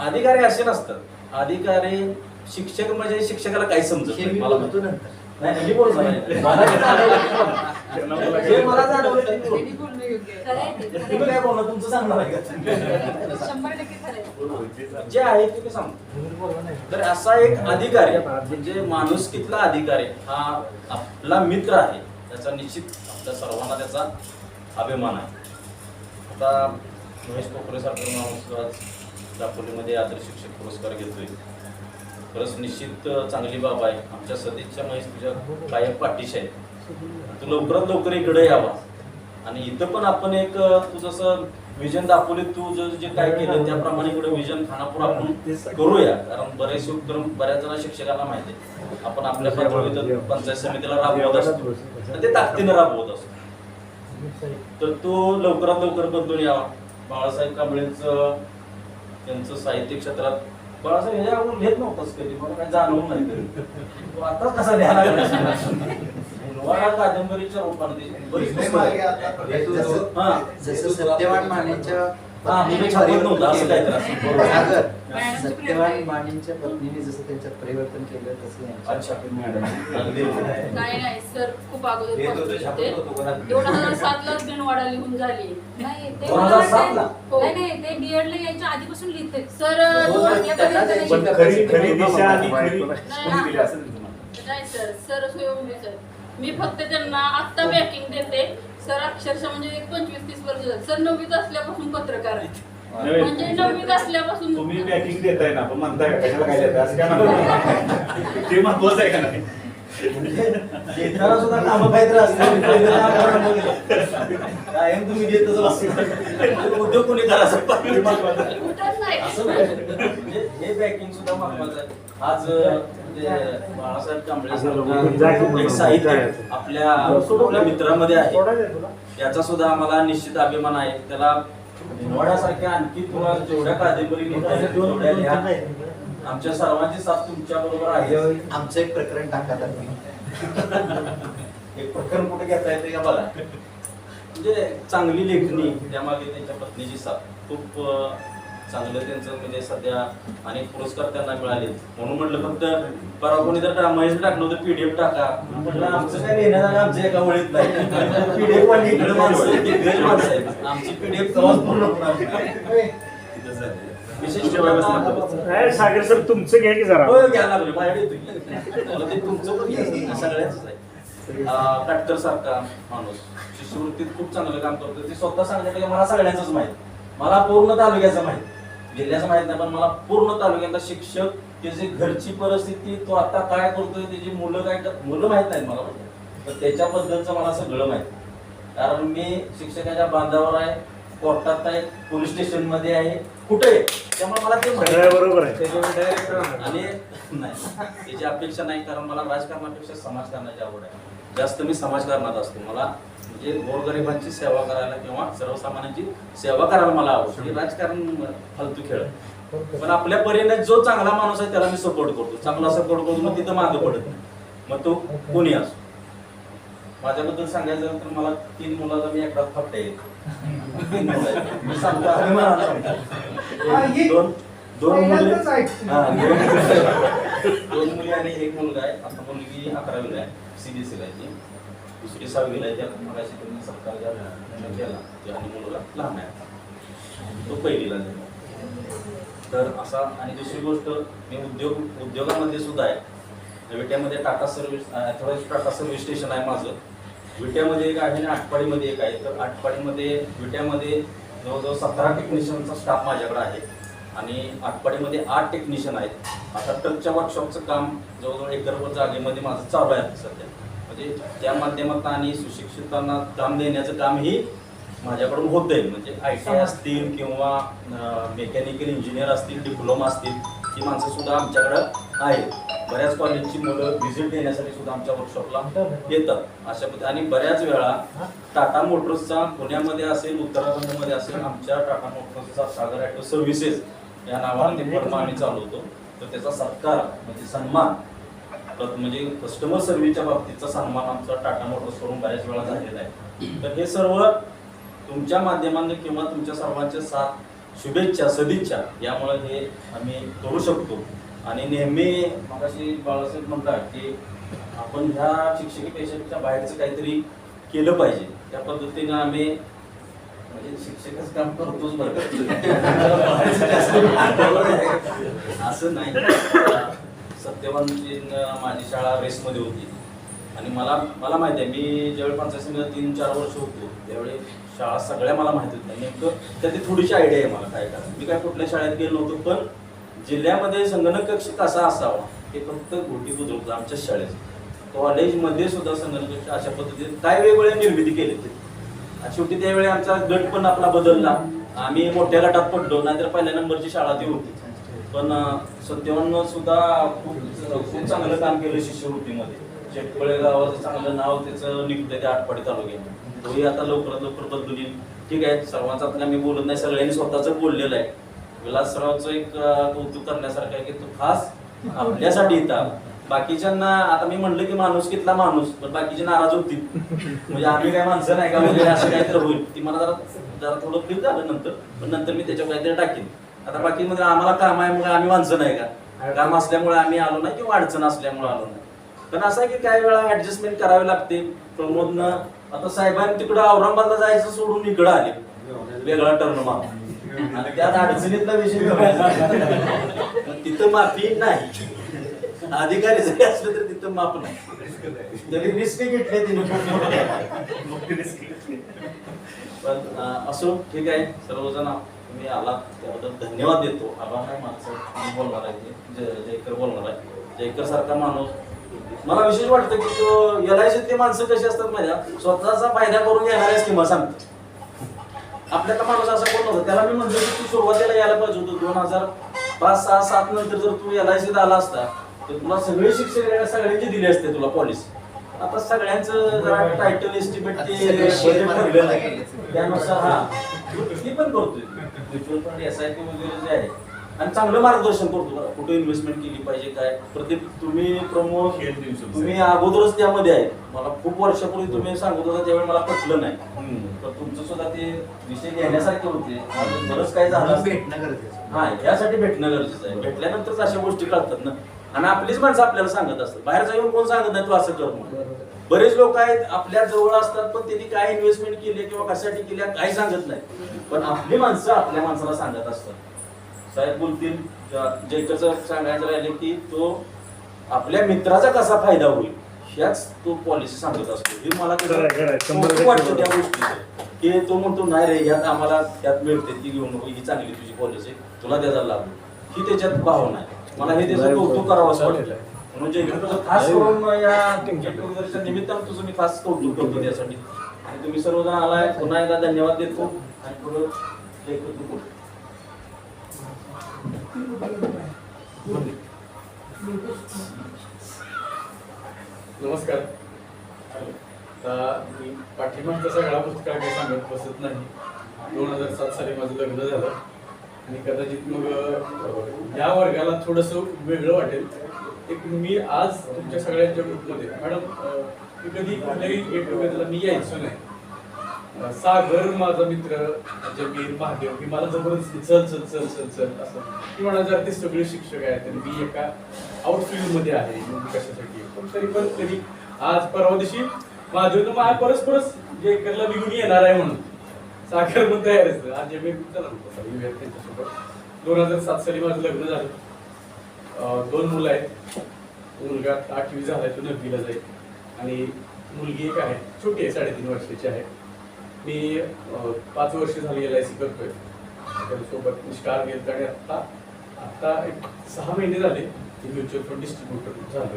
अधिकारी असे नसतात. अधिकारी शिक्षक म्हणजे शिक्षकाला काही समजत नाही. मला होतो नंतर नाही मी बोलतो नाही. जे मला जाणवलं ते मी त्यांनी बोलतो. बोलणं योग्य आहे. खरं आहे ते, खरं तुम्ही आहे. काय बोलणार? तुमचं सांगणार आहे का? 100% खरं आहे. जे आहे ते मी सांगतो. तर असा एक अधिकारी म्हणजे माणुसकीतला अधिकारी हा आपला मित्र आहे, त्याचा निश्चित आपल्या सर्वांना त्याचा अभिमान आहे. आता महेश कोकरे सारखा माणूस आज दापोलीमध्ये आदर्श शिक्षक पुरस्कार घेतोय. खरंच निश्चित चांगली बाब आहे. आमच्या सदिच्छा महेश तुझ्या कायम पाठीशी आहे. तू लवकरात लवकर इकडे यावा आणि इथं पण आपण एक तू जसं विजन दाखवले, तू जे काय केलं त्याप्रमाणे इकडे विजन खानापूर आपण करूया. कारण बरेचसे उपक्रम बऱ्याच जण शिक्षकांना माहिती आहे. आपण आपल्या पातळीवर पंचायत समितीला राबवत असतो, तर ते ताकदीनं राबवत असतो. तर तो लवकरात लवकर बदलून यावा. बाळासाहेब कांबळेंचं त्यांचं साहित्य क्षेत्रात बाळासाहेब ह्याच्या अगोदर घेत नव्हताच कधी, मला काय जाणवून नाही तरी आता कसा द्यायला लागला कादंबरीच्या रूपाने बरीच पुस्तकं. हा. जसं सत्यवान मानेच्या हा, मी छापत नव्हतं असं काय तर सागर सत्यवान मानेच्या पत्नीने जसं त्यांच्यात परिवर्तन केलं तसं अच्छा नाही नाही सर, खूप अगोदर 2007 दिनवाडा लिहून झाली. नाही ते 2007 ला? हो. नाही ते बीएडला यायच्या आधीपासून लिहिते सर पण खरी दिशा आणि खरी कोणी दिली असं तुमचं म्हणणं? नाही सर, सर स्वयंभू सर. मी फक्त त्यांना आत्ता बॅकिंग देते. सर अक्षरशः म्हणजे 25-30 वर्ष झाली. सर 9वीत असल्यापासून पत्रकार आहेत. म्हणजे 9वीत असल्यापासून तुम्ही पॅकिंग देताय ना, पण म्हणताय का कशाला काय देताय असं काय म्हणतो? ते महत्वाचं आहे का नाही? देताना सुद्धा कामं काहीतरी असतात. कायम तुम्ही देतच असता. उद्योग कोणी करायचं कुठंच नाही. असं नाही. म्हणजे हे बॅकिंग सुद्धा महत्वाचं आहे. आज बाळासाहेब कांबळे एक साहित्य आपल्या मित्रामध्ये आहे, याचा सुद्धा आम्हाला निश्चित अभिमान आहे. त्याला निवडासारख्या आणखी तुला जेवढ्या कादंबरी तेवढ्या लिहा. आमच्या सर्वांची साथ तुमच्या बरोबर आहे. आमचं एक प्रकरण टाकतात तुम्ही. एक प्रकरण कुठे घेता येते का बघा. म्हणजे चांगली लेखणी, त्यामागे त्यांच्या पत्नीची साथ खूप चांगलं त्यांचं म्हणजे सध्या अनेक पुरस्कार त्यांना मिळाले. म्हणून म्हटलं फक्त परवा कोणी जर महेश टाकलं होतं पीडीएफ टाका, म्हटलं आमचं काय लिहिण्याचं आमच्या एका वळीत नाही. पीडीएफ वाली इकडे माणसं आहेत. आमची पीडीएफ कवाच पूर्ण होणार. विशेष सागर सर तुमचं घ्या की जरा. घ्यायला लागले माझ्याकडे येतो. मला ते तुमचं पण घ्यायचं सगळ्याच आहे. काटकर सारखा माणूस शिष्यवृत्तीत खूप चांगलं काम करतो. ते स्वतः सांगण्यापेक्षा मला सगळ्यांचंच माहित. मला पूर्ण तालुक्याचं माहित, जिल्ह्याचं माहित नाही, पण मला पूर्ण तालुक्यातला शिक्षक, त्याची घरची परिस्थिती, तो आता काय करतोय, त्याची मुलं काय मुलं माहित नाहीत मला, पण त्याच्याबद्दलचं मला सगळं माहित. कारण मी शिक्षकाच्या बांधावर आहे, कोर्टात आहे, पोलीस स्टेशन मध्ये आहे, कुठे आहे, त्यामुळे मला ते बरोबर आहे. आणि नाही त्याची अपेक्षा नाही, कारण मला राजकारणापेक्षा समाजकारणाची आवड आहे. जास्त मी समाजकारणात असतो. मला म्हणजे गोरगरिबांची सेवा करायला किंवा सर्वसामान्यांची सेवा करायला मला आवडते. राजकारण फालतू खेळ. पण आपल्या परीने जो चांगला माणूस आहे त्याला मी सपोर्ट करतो. चांगला सपोर्ट करतो, मग तिथं मागं पडत नाही. मग तो कोणी असो. माझ्याबद्दल सांगायचं तर मला 3 मुलाचा मी एकदा फट्टे मी सांगतो अभिमानाला. दोन मुली आणि 1 मुलगा आहे. आता मुलगी 11वीला आहे, CBSE ला आहे. दुसरी 6वीला आहे. त्या मगाशी त्यांनी सत्कार केला आणि मुलगा लहान आहे, तो पहिलीला आहे. तर असा. आणि दुसरी गोष्ट, मी उद्योगामध्ये सुद्धा आहे. विट्यामध्ये टाटा सर्व्हिस स्टेशन आहे माझं. विट्यामध्ये एक आहे आणि आटपाडीमध्ये एक आहे. तर आटपाडीमध्ये विट्यामध्ये जवळजवळ 17 टेक्निशियनचा स्टाफ माझ्याकडे आहे आणि आटपाडीमध्ये 8 टेक्निशियन आहेत. आता ट्रकच्या वर्कशॉपचं काम जवळजवळ 1 एकर जागेमध्ये माझं चालू आहे सध्या. म्हणजे त्या माध्यमातून आणि सुशिक्षितांना काम देण्याचं कामही माझ्याकडून होत आहे. म्हणजे ITI असतील किंवा मेकॅनिकल इंजिनियर असतील, डिप्लोमा असतील, ही माणसं सुद्धा आमच्याकडं आहेत. बऱ्याच कॉलेजची मुलं व्हिजिट देण्यासाठी सुद्धा आमच्या वर्कशॉपला येतात. अशा पद्धतीने. आणि बऱ्याच वेळा टाटा मोटर्सचा पुण्यामध्ये असेल, उत्तराखंडमध्ये असेल, आमच्या टाटा मोटर्सचा सागर ॲटो सर्व्हिसेस या नावाने ते फर्म आम्ही चालवतो. तर त्याचा सत्कार म्हणजे सन्मान, म्हणजे कस्टमर सर्व्हिसच्या बाबतीतचा सन्मान आमचा टाटा मोटर्स कडून बऱ्याच वेळा झालेला आहे. तर हे सर्व तुमच्या माध्यमाने किंवा तुमच्या सर्वांच्या साथ, शुभेच्छा, सदिच्छा यामुळे हे आम्ही करू शकतो. आणि नेहमी मगाशी बाळासाहेब म्हणतात की आपण ह्या शिक्षकी पेशापेक्षा बाहेरचं काहीतरी केलं पाहिजे. त्या पद्धतीनं आम्ही म्हणजे शिक्षकच काम करतोच बरं असं नाही. सत्यवानची माझी शाळा रेसमध्ये होती आणि मला माहिती आहे, मी ज्यावेळी पंचायत समितीला 3-4 वर्ष होतो त्यावेळी शाळा सगळ्या मला माहिती होत्या. नेमकं त्याची थोडीशी आयडिया आहे मला काय करायचं. मी काय कुठल्या शाळेत गेलो नव्हतो, पण जिल्ह्यामध्ये संगणक कक्ष कसा असावा हे फक्त गोटी बुद्रुक आमच्याच शाळेत. कॉलेजमध्ये सुद्धा संगणक कक्ष अशा पद्धतीने काय वेगवेगळ्या निर्मिती केली. शेवटी त्यावेळी आमचा गट पण आपला बदलला, आम्ही मोठ्या गटात पडलो, नाहीतर पहिल्या नंबरची शाळा ती होती. पण सत्यवान सुद्धा खूप चांगलं काम केलं शिष्यवृत्तीमध्ये. शेटपळे गावाचं चांगलं नाव त्याचं निघतं त्या आटपाडी तालुक्यात. तोही आता लवकरात लवकर बदलून येईल. ठीक आहे, सर्वांचा आता मी बोलत नाही, सगळ्यांनी स्वतःच बोललेलं आहे. विलासरावचं एक कौतुक करण्यासारखं आहे की तो खास आपल्यासाठी येतात. बाकीच्यांना आता मी म्हणलं की माणूस कितला माणूस, पण बाकीचे नाराज होतील म्हणजे आम्ही काय माणसं नाही का वगैरे असं काहीतरी होईल. ती मला जरा थोडं फील झालं नंतर, पण नंतर मी त्याच्यावर काहीतरी टाकेन. आता बाकी म्हणजे आम्हाला काम आहे मग आम्ही माणसं नाही का, काम असल्यामुळे आम्ही आलो नाही किंवा अडचण असल्यामुळे आलो नाही. पण असं आहे की काही वेळा ऍडजस्टमेंट करावी लागते. प्रमोदनं आता साहेबांनी तिकडं औरंगाबादला जायचं सोडून इकडं आले, वेगळा टर्न मारून, आणि त्यात अडचणीतला विषय तिथं माफी नाही. अधिकारी जरी असलं तर तिथं माफ नाही, तरी रिस्क घेतले तिने. पण असो, ठीक आहे. सर्वजण तुम्ही आला त्याबद्दल धन्यवाद देतो. आभार नाही माणसं बोलणार आहे, जयकर बोलणार आहे. जयकर सारखा माणूस मला विशेष वाटतं की तो LICतली माणसं कशी असतात माझ्या स्वतःचा फायदा करून घेणाऱ्या स्कीमा सांगतात. आपल्याला माणूस असा कोण नव्हता. त्याला मी म्हणतो की तू सुरुवातीला यायला पाहिजे होतं. 2005, 6, 7 नंतर जर तू LICत आला असता तर तुला सगळे शिक्षक सगळ्यांचे दिले असते तुला पॉलिसी. आता सगळ्यांचं जरा टायटल एस्टिमेट त्यानुसार हा ती पण करतोय. म्युच्युअल फंड, SIP वगैरे जे आहे, आणि चांगलं मार्गदर्शन करतो. कुठे इन्व्हेस्टमेंट केली पाहिजे काय. प्रत्येक तुम्ही प्रमोद तुम्ही अगोदरच त्यामध्ये आहे. मला खूप वर्षापूर्वी तुम्ही सांगत होता त्यावेळी मला पटलं नाही, तर तुमचं सुद्धा ते विषय घेण्यासारखे होते. बरंच काय झालं भेटणं गरजेचं. हा, यासाठी भेटणं गरजेचं आहे. भेटल्यानंतरच अशा गोष्टी कळतात ना. आणि आपलीच माणसं आपल्याला सांगत असतात, बाहेरचा येऊन कोण सांगत नाही तू असं कर म्हणून. बरेच लोक आहेत आपल्या जवळ असतात पण त्यांनी काय इन्व्हेस्टमेंट केली किंवा कशासाठी केल्या काही सांगत नाही, पण आपली माणसं आपल्या माणसाला सांगत असतात. साहेब बोलतील, जयकरचं सांगायचं राहिले की तो आपल्या मित्राचा कसा फायदा होईल ह्याच तो पॉलिसी सांगत असतो. हे मला खूप वाटतं त्या गोष्टी की तो म्हणतो नाही रे ह्यात आम्हाला त्यात मिळते ती घेऊ नको, ही चांगली तुझी पॉलिसी तुला त्याचा लाभ ही त्याच्यात भावना आहे. मला हे त्याचं कौतुक करावं असं वाटलं. म्हणजे खास करून या निमित्तानं तुझं मी खास कौतुक करतो त्यासाठी. आणि तुम्ही सर्वजण आलाय, पुन्हा एकदा धन्यवाद देतो. आणि पुढं नमस्कार. मी पाठिंबाचा सगळा भूतकाळ काही सांगत बसत नाही. 2007 साली माझं लग्न झालं आणि कदाचित मग या वर्गाला थोडंसं वेगळं वाटेल. एक मी आज तुमच्या सगळ्यांच्या ग्रुपमध्ये मॅडम मी कधी कुठल्याही गेट टुगेदरला मी यायचो नाही. सागर माझा मित्र, जमीर, महादेव की मला जबरदस्ती चल चल चल चल चल असं की म्हणा जर ते सगळे शिक्षक आहेत आणि मी एका आउटफील्ड मध्ये आहे कशासाठी. पण तरी पण तरी आज परवा दिवशी महादेव मला परस्परच जे करला मी येणार आहे म्हणून सागर पण तयार असतं. आज जमीर त्यांच्यासोबत 2007 साली माझं लग्न झालं. 2 मुलं आहेत. मुलगा 8वी झालाय, तो 9वीला जाईल आणि मुलगी एक आहे छोटी आहे, 3.5 वर्षाची आहे. मी 5 वर्ष झाली LIC करतोय त्याच्यासोबत. मी स्टार गेलो आणि आत्ता एक 6 महिने झाले की म्युच्युअल फंड डिस्ट्रीब्युटर झालं.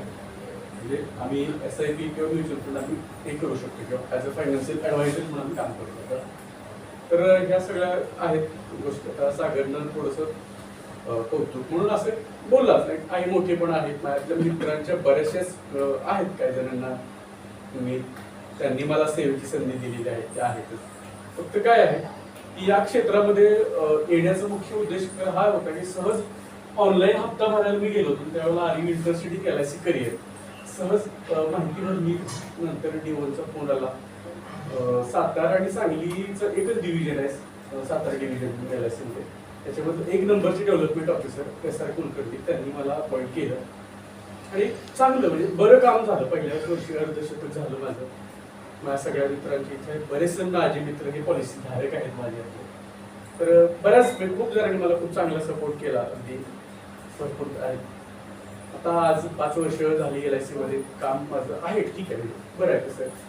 म्हणजे आम्ही SIP किंवा म्युच्युअल फंड आम्ही हे करू शकतो किंवा ॲज अ फायनान्शियल ॲडवायझर म्हणून आम्ही काम करतो. तर ह्या सगळ्या आहेत गोष्टी. आता सागरनं थोडंसं कौतुक म्हणून असं बोललाच नाही. काही मोठे पण आहेत माझ्या मित्रांच्या बऱ्याचशाच आहेत. काही जणांना त्यांनी मला सेवेची संधी दिलेली आहे त्या आहेतच. फक्त काय आहे की या क्षेत्रामध्ये येण्याचा मुख्य उद्देश हा होता की सहज ऑनलाईन हप्ता भरायला मी गेलो होतो त्यावेळेला आर्मी इंटरसिटी LIC करिअर सहज माहिती म्हणून मी नंतर D1चा फोन आला सातारा आणि सांगलीचं एकच डिव्हिजन आहे, सातारा डिव्हिजन LIC मध्ये. त्याच्यामध्ये 1 नंबरचे डेव्हलपमेंट ऑफिसर SR कुलकर्णी त्यांनी मला अपॉइंट केलं आणि चांगलं म्हणजे बरं काम झालं. पहिल्याच वर्षी अर्धशतक झालं माझ्या सगळ्या मित्रांची इथे आहे. बरेचसे माझे मित्र हे पॉलिसी धारक आहेत माझे. तर बऱ्याच खूप जणांनी मला खूप चांगला सपोर्ट केला, अगदी सपोर्ट आहे. आता आज 5 वर्ष झाली LIC मध्ये काम माझं आहे, ठीक आहे, बरं आहे. कसं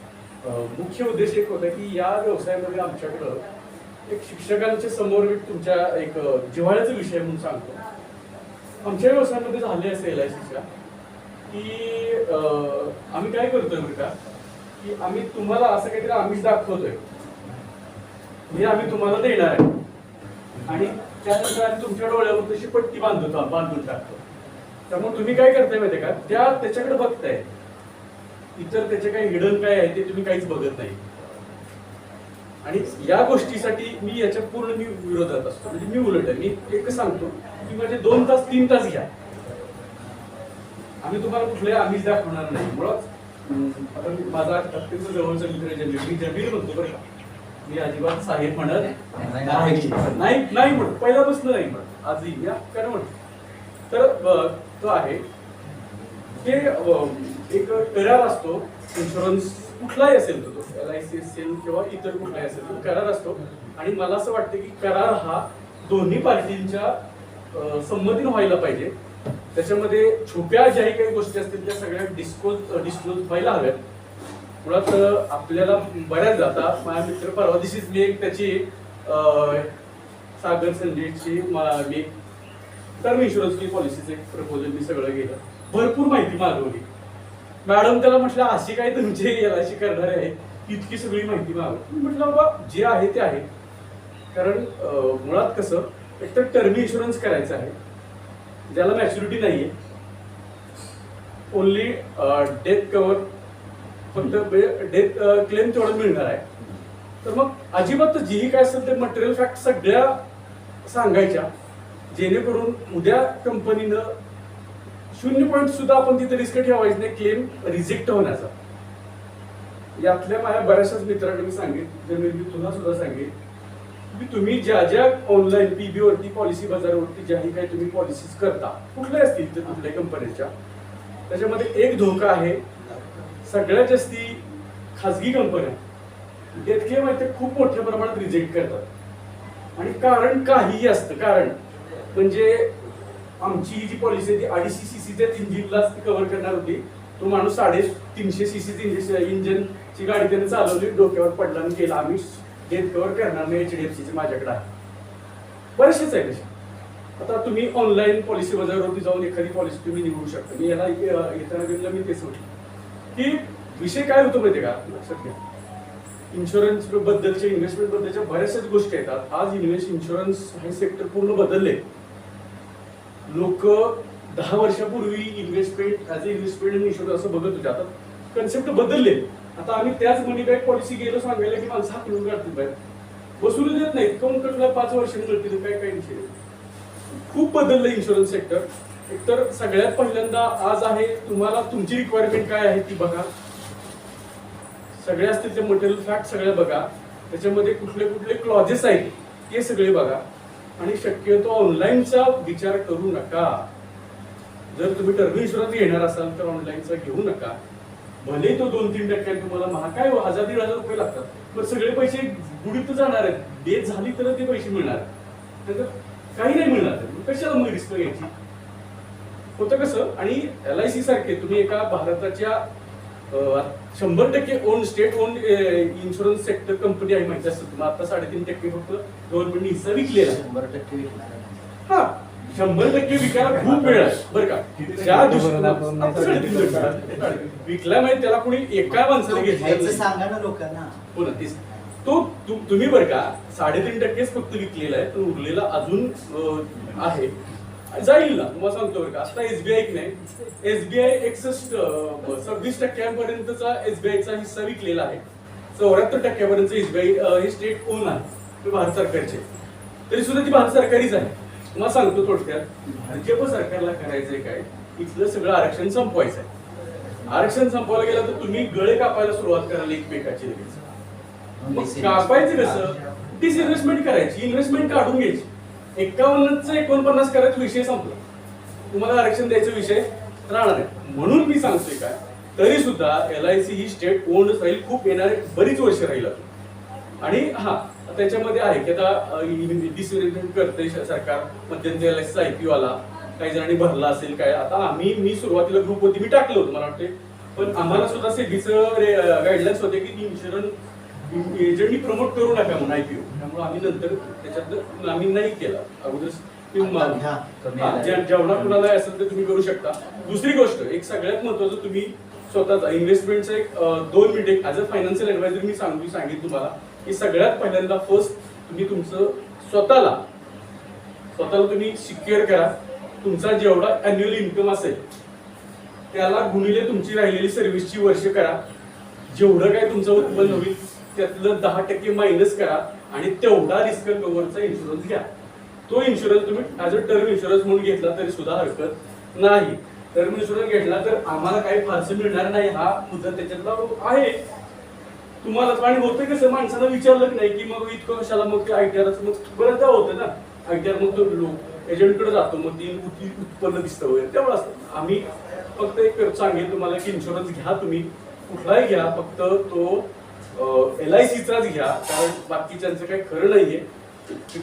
मुख्य उद्देश एक होता की या व्यवसायामध्ये आमच्याकडं एक शिक्षकांच्या समोर मी तुमच्या एक जिव्हाळ्याचा विषय म्हणून सांगतो. आमच्या व्यवसायामध्ये झाले असे LICच्या की आम्ही काय करतोय बरं का, की आम्ही तुम्हाला असं काहीतरी आम्हीच दाखवतोय, हे आम्ही तुम्हाला देणार आहे आणि त्यानंतर आम्ही तुमच्या डोळ्यावर तशी पट्टी बांधून टाकतो. त्यामुळे तुम्ही काय करताय माहितीये का, त्याच्याकडे बघताय, इतर त्याचे काही हिडन काय आहे ते तुम्ही काहीच बघत नाही. आणि या गोष्टीसाठी मी याच्या पूर्ण विरोधात असतो. म्हणजे मी उलट आहे, मी एक सांगतो की माझे 2 तास 3 तास घ्या, आम्ही तुम्हाला कुठले आम्हीच दाखवणार नाही. मुळात आता माझा अत्यंत जवळचा मित्र जमीर, मी जमीर म्हणतो बरं का, मी अजिबात साहेब म्हणत नाही म्हणत, पहिल्यापासून नाही म्हणत, आजही या काय म्हणत. तर तो आहे ते एक करार असतो, इन्शुरन्स कुठलाही असेल तो LIC असेल किंवा इतर कुठलाही असेल तो करार असतो. आणि मला असं वाटतं की करार हा दोन्ही पार्टींच्या संमतीने व्हायला पाहिजे. त्याच्यामध्ये छोट्या ज्याही काही गोष्टी असतील त्या सगळ्या डिस्क्लोज व्हायला हव्यात. मुळात आपल्याला बऱ्याच जाता माझ्या मित्र परवा दिवशीच मी एक त्याची सागर संजयची मी टर्म इन्शुरन्सची पॉलिसीचं एक प्रपोजल मी सगळं गेलं, भरपूर माहिती मागवली. मॅडम त्याला म्हटलं अशी काय तुमचे LIC करणारे आहे इतकी सगळी माहिती मागवली. म्हटलं बाबा जे आहे ते आहे. कारण मुळात कसं एकतर टर्म इन्शुरन्स करायचं आहे ज्याला मॅच्युरिटी नाहीये, ओनली डेथ कव्हर, फक्त डेथ क्लेम तेवढं मिळणार आहे. तर मग अजिबात जेही काय असेल ते मटेरियल फॅक्ट सगळ्या सांगायच्या, जेणेकरून उद्या कंपनीनं 0 पॉईंट सुद्धा आपण तिथे रिस्क ठेवायचं नाही क्लेम रिजेक्ट होण्याचा. यातल्या माझ्या बऱ्याचशाच मित्रांना मी सांगेन, मी तुला सुद्धा सांगेन की तुम्ही ज्या ज्या ऑनलाईन PB वरती, पॉलिसी बाजारावरती ज्याही काही तुम्ही पॉलिसीज करता, कुठल्या असतील तर कुठल्या कंपनीच्या, त्याच्यामध्ये एक धोका आहे. सगळ्यात जास्ती खाजगी कंपन्या डेथ क्लेम आहे ते खूप मोठ्या प्रमाणात रिजेक्ट करतात. आणि कारण काहीही असतं. कारण म्हणजे आमची ही जी पॉलिसी आहे ती 250 CCच्या इंजिनला कव्हर करणार होती. तो माणूस 350 CCचं इंजिनची गाडी त्याने चालवली, डोक्यावर पडला आणि गेला. आम्ही डेथ कव्हर करणार नाही, HDFCचे माझ्याकडे आहे. बरेचसेच आहे तसे. आता तुम्ही ऑनलाईन पॉलिसी बाजारावरती जाऊन एखादी पॉलिसी तुम्ही निवडू शकता. मी याला येताना मी तेच म्हटलं की विषय काय होतो माहिती का, लक्षात घ्या, इन्शुरन्स बद्दलच्या, इन्व्हेस्टमेंट बद्दलच्या बऱ्याचशाच गोष्टी येतात. आज इन्शुरन्स हे सेक्टर पूर्ण बदलले. लोक 10 वर्षापूर्वी investment as a investment insurance असं बघत होते. आता कन्सेप्ट बदलले. आता आम्ही त्याच मनी बॅक पॉलिसी गेलो सांगायला की माणसं हाकलून काढतील बाहेर, बसून देत नाहीत. कोण कटला 5 वर्षांनी मिळतील काय काय विषय. खूप बदललं इन्शुरन्स सेक्टर. एकतर सगळ्यात पहिल्यांदा आज आहे तुम्हाला तुमची रिक्वायरमेंट काय आहे ती बघा, सगळे असतील ते मटेरियल फॅक्ट सगळे बघा, त्याच्यामध्ये कुठले कुठले क्लॉजेस आहेत ते सगळे बघा. आणि शक्यतो ऑनलाईनचा विचार करू नका. जर तुम्ही टर्म इन्शुरन्स घेणार असाल तर ऑनलाईनचा घेऊ नका. भले तो 2-3% तुम्हाला महाग काय 1000-1500 रुपये लागतात, पण सगळे पैसे बुडीत जाणार आहेत. डेथ झाली तर ते पैसे मिळणार, नाहीतर काही नाही मिळणार. कशाला मग रिस्क घ्यायची. होतं कसं. आणि LIC सारखे तुम्ही एका भारताच्या 100% on state on insurance sector company आहे माहिती असतं तुम्हाला. आता 3.5% फक्त गव्हर्नमेंटने हिस्सा विकलेला. 100% विकणार. हा 100% विकायला खूप वेळ आहे बरं का. ज्या दिवशी विकला माहिती त्याला कोणी एका माणसाला घेतलं सांगा ना लोकांना. हो ना तेच. तो तुम्ही बरं का 3.5% फक्त विकलेला आहे, पण उरलेला अजून आहे, जाईल ना. तुम्हाला सांगतो बरं का. आता SBI नाही, SBI 26% पर्यंतचा SBIचा हिस्सा विकलेला आहे. 74% SBI हे स्टेट ओन आहे भारत सरकारचे, तरी सुद्धा ती भारत सरकारीच आहे. तुम्हाला सांगतो थोडक्यात, भाजप सरकारला करायचंय काय, इथलं सगळं आरक्षण संपवायचं आहे. आरक्षण संपवायला गेलं तर तुम्ही गळे कापायला सुरुवात कराल एकमेकाची लगेच. मग कापायचं कसं? डिसइन्व्हेस्टमेंट करायची, इन्व्हेस्टमेंट काढून घ्यायची. 51चं 49 करायचा विषय संपला. तुम्हाला आरक्षण द्यायचा विषय राहणार आहे. म्हणून मी सांगतोय काय, तरी सुद्धा LIC ही स्टेट ओन्ड राहील, खूप येणारे बरीच वर्ष राहील. आणि हा त्याच्यामध्ये आहे की आता डिसइन्व्हेस्टमेंट करते सरकार, मध्यंतरी LICचा IPO आला, काही जणांनी भरला असेल काय. आता मी सुरुवातीला ग्रुप होती, मी टाकलं होतं मला वाटते, पण आम्हाला सुद्धा सेबीचं गाईडलाईन्स होते की इन्शुरन्स एजंटनी प्रमोट करू नका म्हणून IPO. त्यामुळे आम्ही नंतर त्याच्यातलं आम्ही नाही केला. अगोदर जेवढा कुणाला असेल तर तुम्ही करू शकता. दुसरी गोष्ट, एक सगळ्यात महत्वाचं, तुम्ही स्वतःचा इन्व्हेस्टमेंटचं एक 2 minute as a financial adviser मी सांगितलं तुम्हाला की सगळ्यात पहिल्यांदा फर्स्ट तुम्ही तुमचं स्वतःला तुम्ही सिक्युअर करा. तुमचा जेवढा अॅन्युअल इन्कम असेल त्याला गुणिले तुमची राहिलेली सर्व्हिसची वर्ष करा. जेवढं काय तुमचं उत्पन्न होईल त्यातलं 10% मायनस करा आणि तेवढा रिस्क कव्हरचा इन्शुरन्स घ्या. तो इन्शुरन्स तुम्ही ऍज अ टर्म इन्शुरन्स म्हणून घेतला तरी सुद्धा हरकत नाही. टर्म इन्शुरन्स घेतला तर आम्हाला काही फारसं मिळणार नाही हा मुद्दा त्याच्यातला आहे. तुम्हाला आणि होतं कसं, माणसाला विचारलं नाही की मग इतकं कशाला, मग ते ITR मग बऱ्याचदा होतं ना, ITR मग तो लोक एजंटकडे जातो, मग ती उत्पन्न दिसतं वगैरे. त्यामुळे असतं. आम्ही फक्त एक सांगेल तुम्हाला की इन्शुरन्स घ्या, तुम्ही कुठलाही घ्या, फक्त तो LICचाच घ्या, कारण बाकीच्यांचं काही खरं नाहीये.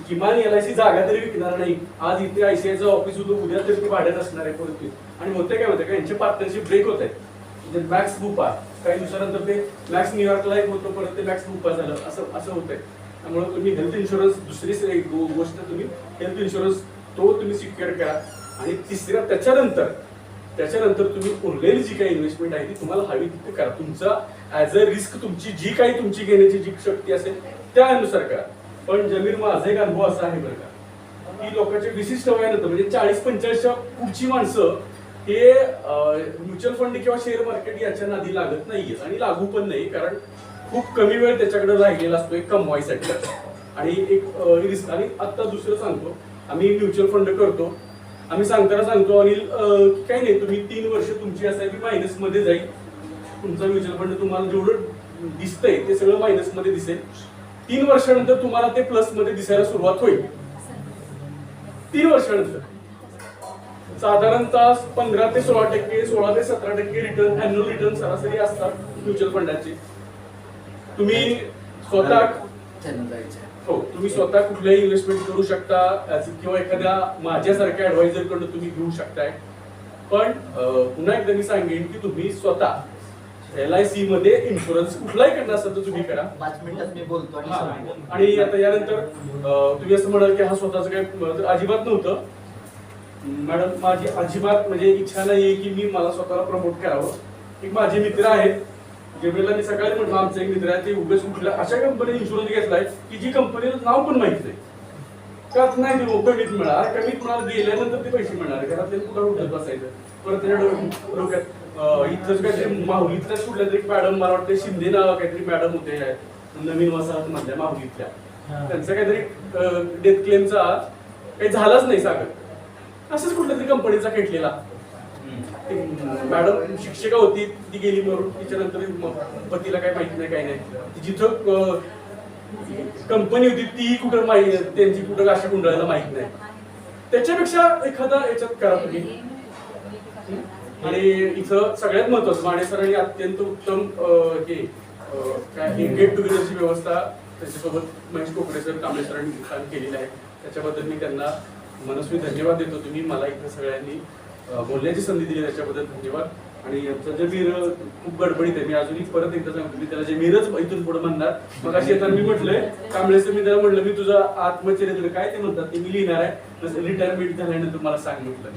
किमान LIC जागा तरी विकणार नाही. आज इथे ICIचं ऑफिस होतं, उद्या तरी ते भाड्यात असणार आहे परत. आणि होते काय होतं का, यांचे पार्टनरशिप ब्रेक होत आहेत. म्हणजे मॅक्स बुपा काही दिवसानंतर ते मॅक्स न्यूयॉर्कला एक होतं, परत ते मॅक्स बुपा झालं, असं होतंय. त्यामुळे तुम्ही हेल्थ इन्शुरन्स, दुसरी गोष्ट तुम्ही हेल्थ इन्शुरन्स तो तुम्ही सिक्युअर करा. आणि तिसऱ्या त्याच्यानंतर तुम्ही उरलेली जी काही इन्व्हेस्टमेंट आहे ती तुम्हाला हवी तिथे करा. तुमचा ऍज अ रिस्क तुमची जी काही तुमची घेण्याची जी शक्ती असेल त्यानुसार करा. पण जमीर, माझा एक अनुभव असा आहे बरं का, की लोकांच्या विशिष्ट वयानंतर म्हणजे 40-45च्या पुढची माणसं हे म्युच्युअल फंड किंवा शेअर मार्केट याच्या नादी लागत नाहीये आणि लागू पण नाही, कारण खूप कमी वेळ त्याच्याकडे राहिलेला असतो एक कमवायसाठी आणि एक रिस्क. आणि आता दुसरं सांगतो, आम्ही म्युच्युअल फंड करतो. आम्ही सांगतो अनिल काही नाही, तुम्ही 3 वर्ष तुमची SIP मायनस मध्ये जाईल. तुमचा म्युच्युअल फंड तुम्हाला जेवढं दिसतंय ते सगळं मायनस मध्ये दिसेल. 3 वर्षानंतर तुम्हाला ते प्लस मध्ये दिसायला सुरुवात होईल. 3 वर्षानंतर साधारणतः 15 ते 16%, 16 ते 17% रिटर्न, अॅन्युअल रिटर्न सरासरी असतात म्युच्युअल फंडाचे. तुम्ही स्वतः कुठल्याही इन्व्हेस्टमेंट करू शकता किंवा एखाद्या माझ्यासारख्या ऍडवायझर कडून तुम्ही घेऊ शकताय. पण पुन्हा एकदा मी सांगेन की तुम्ही स्वतः LIC मध्ये इन्शुरन्स कुठलाही करणार असेल तर तुम्ही करा. 5 मिनिटात मी बोलतो. आणि आता यानंतर तुम्ही असं म्हणाल की हा स्वतःच काही अजिबात नव्हतं मॅडम. माझी अजिबात म्हणजे इच्छा नाहीये की मी मला स्वतःला प्रमोट करावं. एक माझे मित्र आहेत, जेवढ्याला मी सकाळी म्हटलं, आमचा एक मित्र आहे ते उगाच कुठल्या अशा कंपनी इन्शुरन्स घेतलाय की जी कंपनीचं नाव पण माहित नाही. त्यात नाही कमीत मिळणार, कमीत कुणाला गेल्यानंतर ते पैसे मिळणार, घरातले कुठं उठत बसायचं. परत त्याच्या डोक्यात इथंच काहीतरी माहुलीतल्याच कुठल्या तरी मॅडम, मला वाटतं शिंदे नाव काहीतरी मॅडम होते नवीन वसाहत मधल्या माहुलीतल्या, त्यांचा काहीतरी डेथ क्लेमचा काही झालाच नाही सागर, असंच कुठल्या तरी कंपनीचा खेटलेला. मॅडम शिक्षिका होती, ती गेली मरून. तिच्यानंतर पतीला काही माहिती नाही, काही नाही. जिथं कंपनी होती ती कुठं माहिती, त्यांची कुठं अशा गुंडाळायला माहित नाही. त्याच्यापेक्षा एखादा याच्यात करा तुम्ही. आणि इथं सगळ्यात महत्वाचं, माने सरांनी अत्यंत उत्तम गेट टुगेदरची व्यवस्था त्याच्यासोबत महेश कोकरे सर, कांबळे सरांनी केलेली आहे. त्याच्याबद्दल मी त्यांना मनस्वी धन्यवाद देतो. तुम्ही मला इथं सगळ्यांनी बोलण्याची संधी दिली त्याच्याबद्दल धन्यवाद. आणि जमीर खूप गडबडीत आहे. मी अजूनही परत एकदा सांगतो, मी त्याला जमीरच इथून पुढे म्हणणार. मग अशी येताना मी म्हटलंय कांबळेचं, मी त्याला म्हटलं मी तुझं आत्मचरित्र काय ते म्हणतात ते मी लिहिणार आहे, रिटायरमेंट झाल्यानंतर मला सांग म्हटलं.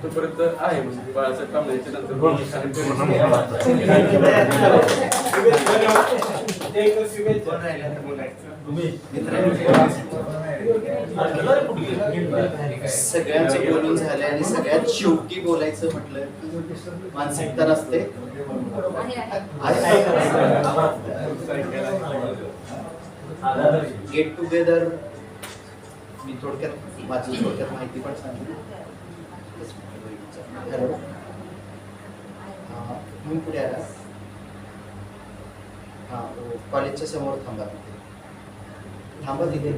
तोपर्यंत आहे म्हणजे बाळासाहेब कांबळेच्या नंतर सगळ्यांचं बोलून झालं आणि सगळ्यात शेवटी बोलायचं म्हटलं मानसिकता नसते. गेट टुगेदर मी थोडक्यात माझी माहिती पण सांगितली. हॅलो, मी पुढे आला. हा कॉलेजच्या समोर थांबा थांबा तिथे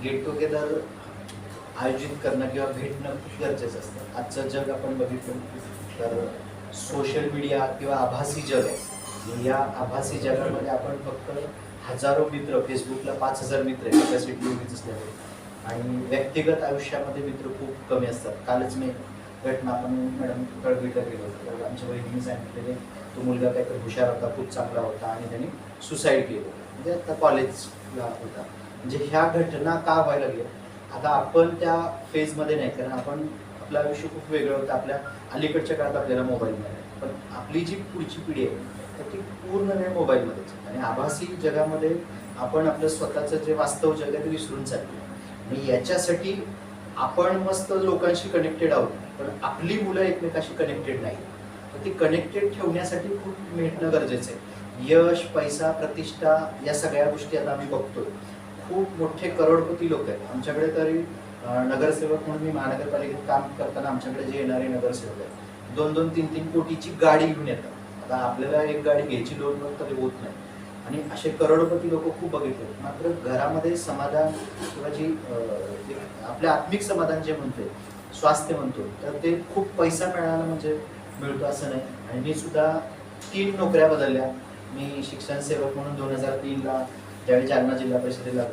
गेट टुगेदर आयोजित करणं किंवा भेटणं खूप गरजेचं असतं. आजचं जग आपण बघितलं तर सोशल मीडिया किंवा आभासी जग आहे. या आभासी जगामध्ये आपण फक्त हजारो मित्र, फेसबुकला 5,000 मित्र कॅपॅसिटी एवढीच असल्यामुळे, आणि व्यक्तिगत आयुष्यामध्ये मित्र खूप कमी असतात. कालच मी घटना आपण मॅडम कळवीला गेलो होतो, तर आमच्या वहिनीने सांगितलेले तो मुलगा काहीतरी हुशार होता, खूप चांगला होता आणि त्यांनी सुसाईड केलं, म्हणजे आता कॉलेजला होता. म्हणजे ह्या घटना का व्हायला लागल्या? आता आपण त्या फेजमध्ये नाही, कारण आपण आपलं आयुष्य खूप वेगळं होतं. आपल्या अलीकडच्या काळात आपल्याला मोबाईल मिळाला, पण आपली जी पुढची पिढी आहे तर ती पूर्ण वेळ मोबाईलमध्येच, आणि आभासी जगामध्ये आपण आपलं स्वतःचं जे वास्तव जग आहे ते विसरून चाललो. आणि याच्यासाठी आपण मस्त लोकांशी कनेक्टेड आहोत, पण आपली मुलं एकमेकाशी कनेक्टेड नाही. तर ती कनेक्टेड ठेवण्यासाठी खूप मेहनत गरजेचं आहे. यश, पैसा, प्रतिष्ठा या सगळ्या गोष्टी आता आम्ही बघतोय. खूप मोठे करोडपती लोक आहेत आमच्याकडे. तरी नगरसेवक म्हणून मी महानगरपालिकेत काम करताना आमच्याकडे जे येणारे नगरसेवक आहेत 2-2, 3-3 कोटीची गाडी घेऊन येतात. आता आपल्याला एक गाडी घ्यायची लोनवर तरी होत नाही, आणि असे करोडपती लोक खूप बघितले. मात्र घरामध्ये समाधान किंवा जी आपल्या आत्मिक समाधान जे म्हणतोय, स्वास्थ्य म्हणतो, तर ते खूप पैसा मिळाला म्हणजे मिळतो असं नाही. आणि मी सुद्धा 3 नोकऱ्या बदलल्या. मी शिक्षण सेवक म्हणून 2003ला ज्यावेळी जालना जिल्हा परिषदेला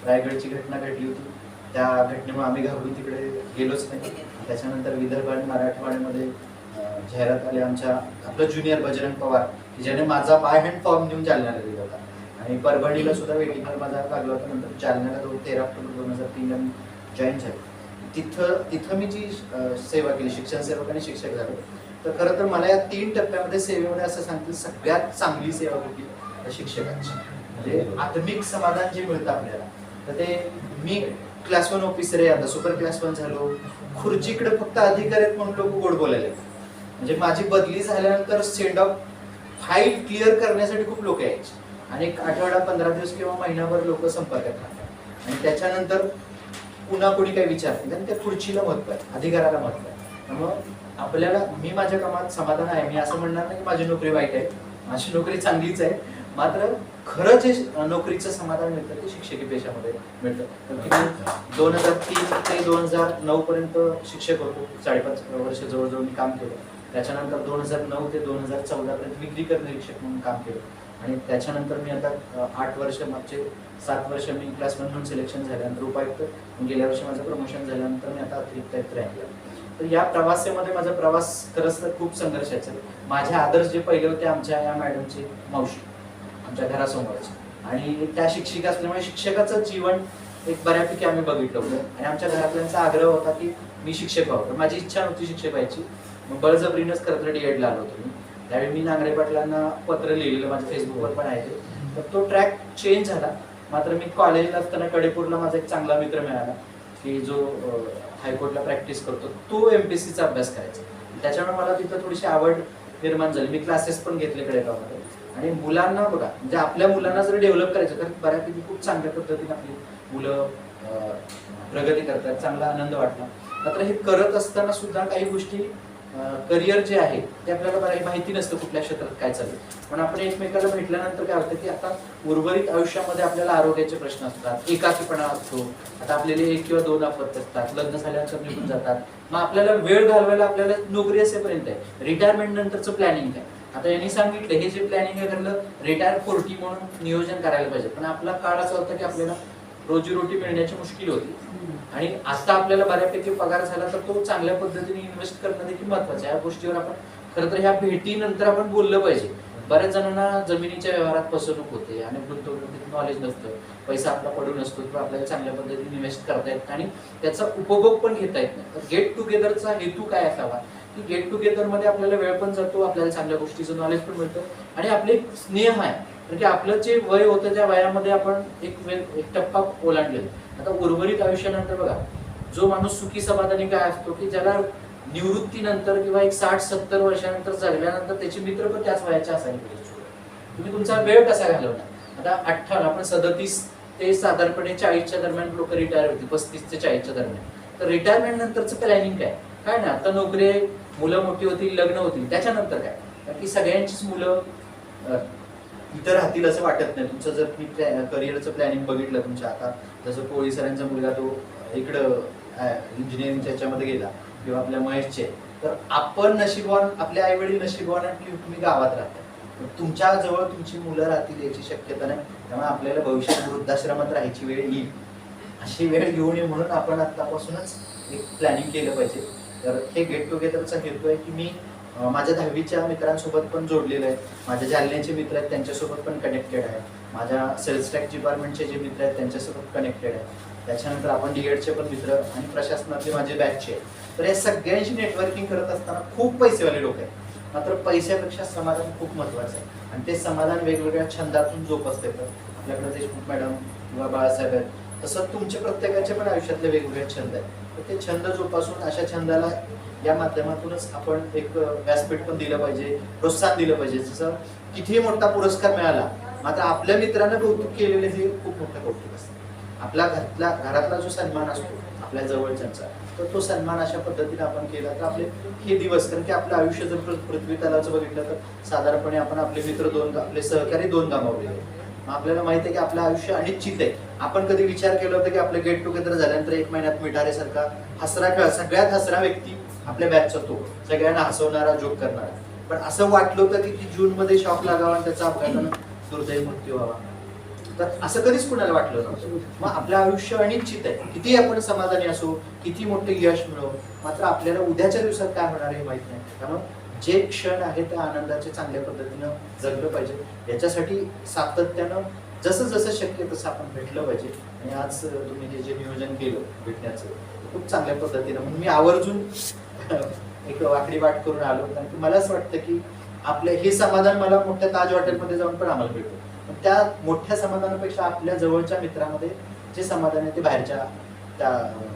रायगडची घटना घडली होती, त्या घटनेमुळे आम्ही घाबरून तिकडे गेलोच नाही. त्याच्यानंतर विदर्भ आणि मराठवाड्यामध्ये जाहिरात आली आमच्या आपलं ज्युनियर बजरंग पवार, की ज्याने माझा बाय हँड फॉर्म देऊन जालन्याला दिला होता. आणि परभणीला सुद्धा वेटिंगला माझा लागला होता. नंतर जालन्याला 13 ऑक्टोबर 2003ला मी जॉईन झालो. तिथं मी जी सेवा केली, शिक्षण सेवक आणि शिक्षक झालो. तर खरं तर मला या 3 टप्प्यामध्ये सेवेमध्ये असं सांगतील सगळ्यात चांगली सेवा होती शिक्षकांची. म्हणजे आत्मिक समाधान जे मिळतं आपल्याला, तर ते मी क्लास 1 ऑफिसर आहे, आता सुपर क्लास 1 झालो. खुर्चीकडे फक्त अधिकारी आहेत म्हणून लोक गोड बोलायला. म्हणजे माझी बदली झाल्यानंतर सेंड ऑफ फाईल क्लिअर करण्यासाठी खूप लोक यायचे, आणि एक आठवडा 15 दिवस किंवा महिनाभर लोक संपर्कात राहतात, आणि त्याच्यानंतर पुन्हा कोणी काही विचारते. आणि त्या खुर्चीला महत्व आहे, अधिकाराला महत्व आहे. त्यामुळं आपल्याला, मी माझ्या कामात समाधान आहे. मी असं म्हणणार नाही की माझी नोकरी वाईट आहे, माझी नोकरी चांगलीच आहे. मात्र खरं जे नोकरीचं समाधान मिळतं ते शिक्षकी पेशामध्ये मिळतं. तर 2003 ते 2009 पर्यंत शिक्षक होतो. 5.5 वर्ष जवळजवळ मी काम केलं. त्याच्यानंतर 2009 ते 2014 पर्यंत विक्रीकर निरीक्षक म्हणून काम केलं. आणि त्याच्यानंतर मी आता 8 वर्ष, मागचे 7 वर्ष मी क्लास 1 म्हणून सिलेक्शन झाल्यानंतर उपायुक्त, गेल्या वर्षी माझं प्रमोशन झाल्यानंतर मी आता अतिरिक्त आयुक्त राहिलो. तर या प्रवासामध्ये माझा प्रवास खरंच तर खूप संघर्षाचा आहे. माझे आदर्श जे पहिले होते आमच्या या मॅडमची मावशी, आमच्या घरासमोरची, आणि त्या शिक्षिका असल्यामुळे शिक्षकाचं जीवन एक बऱ्यापैकी आम्ही बघितलं होतं. आणि आमच्या घरातल्यांचा आग्रह होता की मी शिक्षक व्हावं. माझी इच्छा नव्हती शिक्षक व्हायची, मग बळजबरीनंच खरं तर डीएडला आलो होतो मी. त्यावेळी मी नांगरे पाटलांना पत्र लिहिलेलं, माझ्या फेसबुकवर पण आहे ते. तर तो ट्रॅक चेंज झाला. मात्र मी कॉलेजला असताना कडेपूरला माझा एक चांगला मित्र मिळाला की जो हायकोर्टला प्रॅक्टिस करतो. तो MPSCचा अभ्यास करायचा. त्याच्यामुळे मला तिथं थोडीशी आवड निर्माण झाली. मी क्लासेस पण घेतले कडेगावमध्ये. आणि मुलांना बघा, म्हणजे आपल्या मुलांना जर डेव्हलप करायचं, तर बऱ्यापैकी खूप चांगल्या पद्धतीने आपली मुलं प्रगती करतात, चांगला आनंद वाटला. मात्र हे करत असताना सुद्धा काही गोष्टी, करिअर जे आहे ते आपल्याला बऱ्यापैकी माहिती नसतं कुठल्या क्षेत्रात काय चालू. पण आपण एकमेकाला भेटल्यानंतर काय होतं की आता उर्वरित आयुष्यामध्ये आपल्याला आरोग्याचे प्रश्न असतात, एकाकीपणा असतो. आता आपल्याला 1 किंवा 2 अपत्य असतात, लग्न झाल्यानंतर निघून जातात. मग आपल्याला वेळ घालवायला आपल्याला नोकरी असेपर्यंत आहे. रिटायरमेंट नंतरचं प्लॅनिंग काय? आता यांनी सांगितलं हे जे प्लॅनिंग आहे ठरलं रिटायर 40 म्हणून नियोजन करायला पाहिजे. पण आपला काळ असा होता की आपल्याला रोजीरोटी मिळण्याची मुश्किल होती. आणि आता आपल्याला बऱ्यापैकी पगार झाला तर तो चांगल्या पद्धतीने इन्व्हेस्ट करणं देखील महत्वाचं आहे. या गोष्टीवर आपण खरं तर ह्या भेटीनंतर आपण बोललं पाहिजे. बऱ्याच जणांना जमिनीच्या व्यवहारात फसवणूक होते आणि गुंतवणुकीत नॉलेज नसतं, पैसा आपला पडून असतो किंवा आपल्याला चांगल्या पद्धतीने इन्व्हेस्ट करता येत आणि त्याचा उपभोग पण घेता येत नाही. तर गेट टुगेदरचा हेतू काय असावा की गेट टुगेदरमध्ये आपल्याला वेळ पण जातो, आपल्याला चांगल्या गोष्टीचं नॉलेज पण मिळतं आणि आपले स्नेह आहे. म्हणजे आपलं जे वय होतं त्या वयामध्ये आपण एक टप्पा ओलांडलेला. आता उर्वरित आयुष्यानंतर बघा, जो माणूस सुखी समाधानी काय असतो की ज्याला निवृत्तीनंतर किंवा एक 60-70 वर्षानंतर जगल्यानंतर त्याचे मित्र पण त्याच वयाचे असायला पाहिजे. तुम्ही तुमचा वेळ कसा घालवणार? आता 58 आपण 37 ते साधारणपणे 40च्या दरम्यान लोक रिटायर होतील, 35 ते 40च्या दरम्यान. तर रिटायरमेंट नंतरचं प्लॅनिंग काय नाही. आता नोकरी आहे, मुलं मोठी होतील, लग्न होतील, त्याच्यानंतर काय? कारण की सगळ्यांचीच मुलं इथं राहतील असं वाटत नाही. तुमचं जर तुम्ही करिअरचं प्लॅनिंग बघितलं तुमच्या, आता जसं कोळी सरांचा मुलगा तो इकडं इंजिनिअरिंगच्या याच्यामध्ये गेला, किंवा आपल्या महेशचे, तर आपण नशीबवान, आपले आई वडील नशीबवान की तुम्ही गावात राहता. तुमच्या जवळ तुमची मुलं राहतील याची शक्यता नाही. त्यामुळे आपल्याला भविष्यात वृद्धाश्रमात राहायची वेळ येईल. अशी वेळ येऊ नये म्हणून आपण आतापासूनच एक प्लॅनिंग केलं पाहिजे. तर हे गेट टुगेदरचा हेतू आहे की मी माझ्या 10वीच्या मित्रांसोबत पण जोडलेलं आहे, माझ्या जालन्याचे मित्र आहेत त्यांच्यासोबत पण कनेक्टेड आहे, माझ्या सेल्स टॅक्स डिपार्टमेंटचे जे मित्र आहेत त्यांच्यासोबत कनेक्टेड आहे, त्याच्यानंतर आपण डीएडचे पण मित्र आणि प्रशासनातले माझे बॅचचे. तर या सगळ्यांशी नेटवर्किंग करत असताना खूप पैसेवाले लोक आहेत, मात्र पैशापेक्षा समाधान खूप महत्त्वाचं आहे. आणि ते समाधान वेगवेगळ्या छंदातून जोपासता येतं. आपल्याकडे देशमुख मॅडम किंवा बाळासाहेब आहेत, तसं तुमचे प्रत्येकाचे पण आयुष्यातले वेगवेगळे छंद आहेत. तर ते छंद जोपासून अशा छंदाला या माध्यमातूनच आपण एक व्यासपीठ पण दिलं पाहिजे, प्रोत्साहन दिलं पाहिजे. जसं कितीही मोठा पुरस्कार मिळाला, मात्र आपल्या मित्रांना कौतुक केलेले हे खूप मोठं कौतुक असतं. आपल्या घरातला जो सन्मान असतो आपल्या जवळच्यांचा, तर तो सन्मान अशा पद्धतीने आपण केला तर आपले हे दिवस, कारण की आपलं आयुष्य जर पृथ्वी तलाचं बघितलं तर साधारणपणे आपण आपले मित्र 2, आपले सहकारी 2 गमावलेले. आपल्याला माहिती आहे की आपलं आयुष्य अनिश्चित आहे. आपण कधी विचार केला होता की आपलं गेट टुगेदर झाल्यानंतर 1 महिन्यात मिठारेसारखा हसरा खेळ, सगळ्यात हसरा व्यक्ती आपल्या बॅचचा तो, सगळ्यांना हसवणारा, जोक करणारा. पण असं वाटलं होतं की जूनमध्ये शॉक लागावा आणि त्याचा अपघातानं दुर्दैवी मृत्यू व्हावा. तर असं कधीच कुणाला वाटलं नव्हतं. मग आपलं आयुष्य अनिश्चित आहे. किती आपण समाधानी असो, किती मोठे यश मिळवू, मात्र आपल्याला उद्याच्या दिवसात काय होणार हे माहित नाही. त्यामुळे जे क्षण आहे त्या आनंदाचे चांगल्या पद्धतीनं जगलं पाहिजे. याच्यासाठी सातत्यानं जसं जसं शक्य तसं आपण भेटलं पाहिजे. आणि आज तुम्ही हे जे नियोजन केलं भेटण्याचं खूप चांगल्या पद्धतीनं, म्हणून मी आवर्जून एक वाकडी वाट करून आलो. कारण की मला असं वाटतं की आपलं हे समाधान मला मोठ्या ताज हॉटेलमध्ये जाऊन पण आम्हाला भेटतं. पण त्या मोठ्या समाधानापेक्षा आपल्या जवळच्या मित्रामध्ये जे समाधान आहे ते बाहेरच्या त्या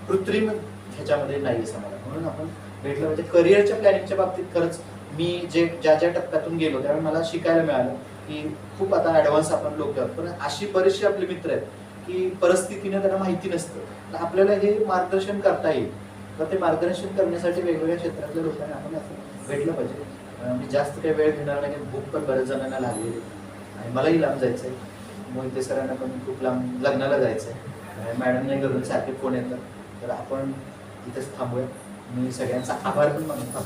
कृत्रिम ह्याच्यामध्ये नाही समाधान. म्हणून आपण भेटलं पाहिजे. करिअरच्या प्लॅनिंगच्या बाबतीत खरंच मी ज्या टप्प्यातून गेलो त्यावेळी मला शिकायला मिळालं की खूप आता ॲडव्हान्स आपण लोक आहोत, पण अशी बरेचसे आपले मित्र आहेत की परिस्थितीने त्यांना माहिती नसतं, तर आपल्याला हे मार्गदर्शन करता येईल. तर ते मार्गदर्शन करण्यासाठी वेगवेगळ्या क्षेत्रातल्या लोकांना आपण असं भेटलं पाहिजे. मी जास्त काही वेळ घेणार नाही, भूक पण बऱ्याच जणांना लागलेली आणि मलाही लांब जायचं आहे. मोहिते सरांना पण खूप लांब लग्नाला जायचं आहे. मॅडमने घरून सारखे फोन येतात. तर आपण इथेच थांबूया. मी सगळ्यांचा आभार पण मानतो.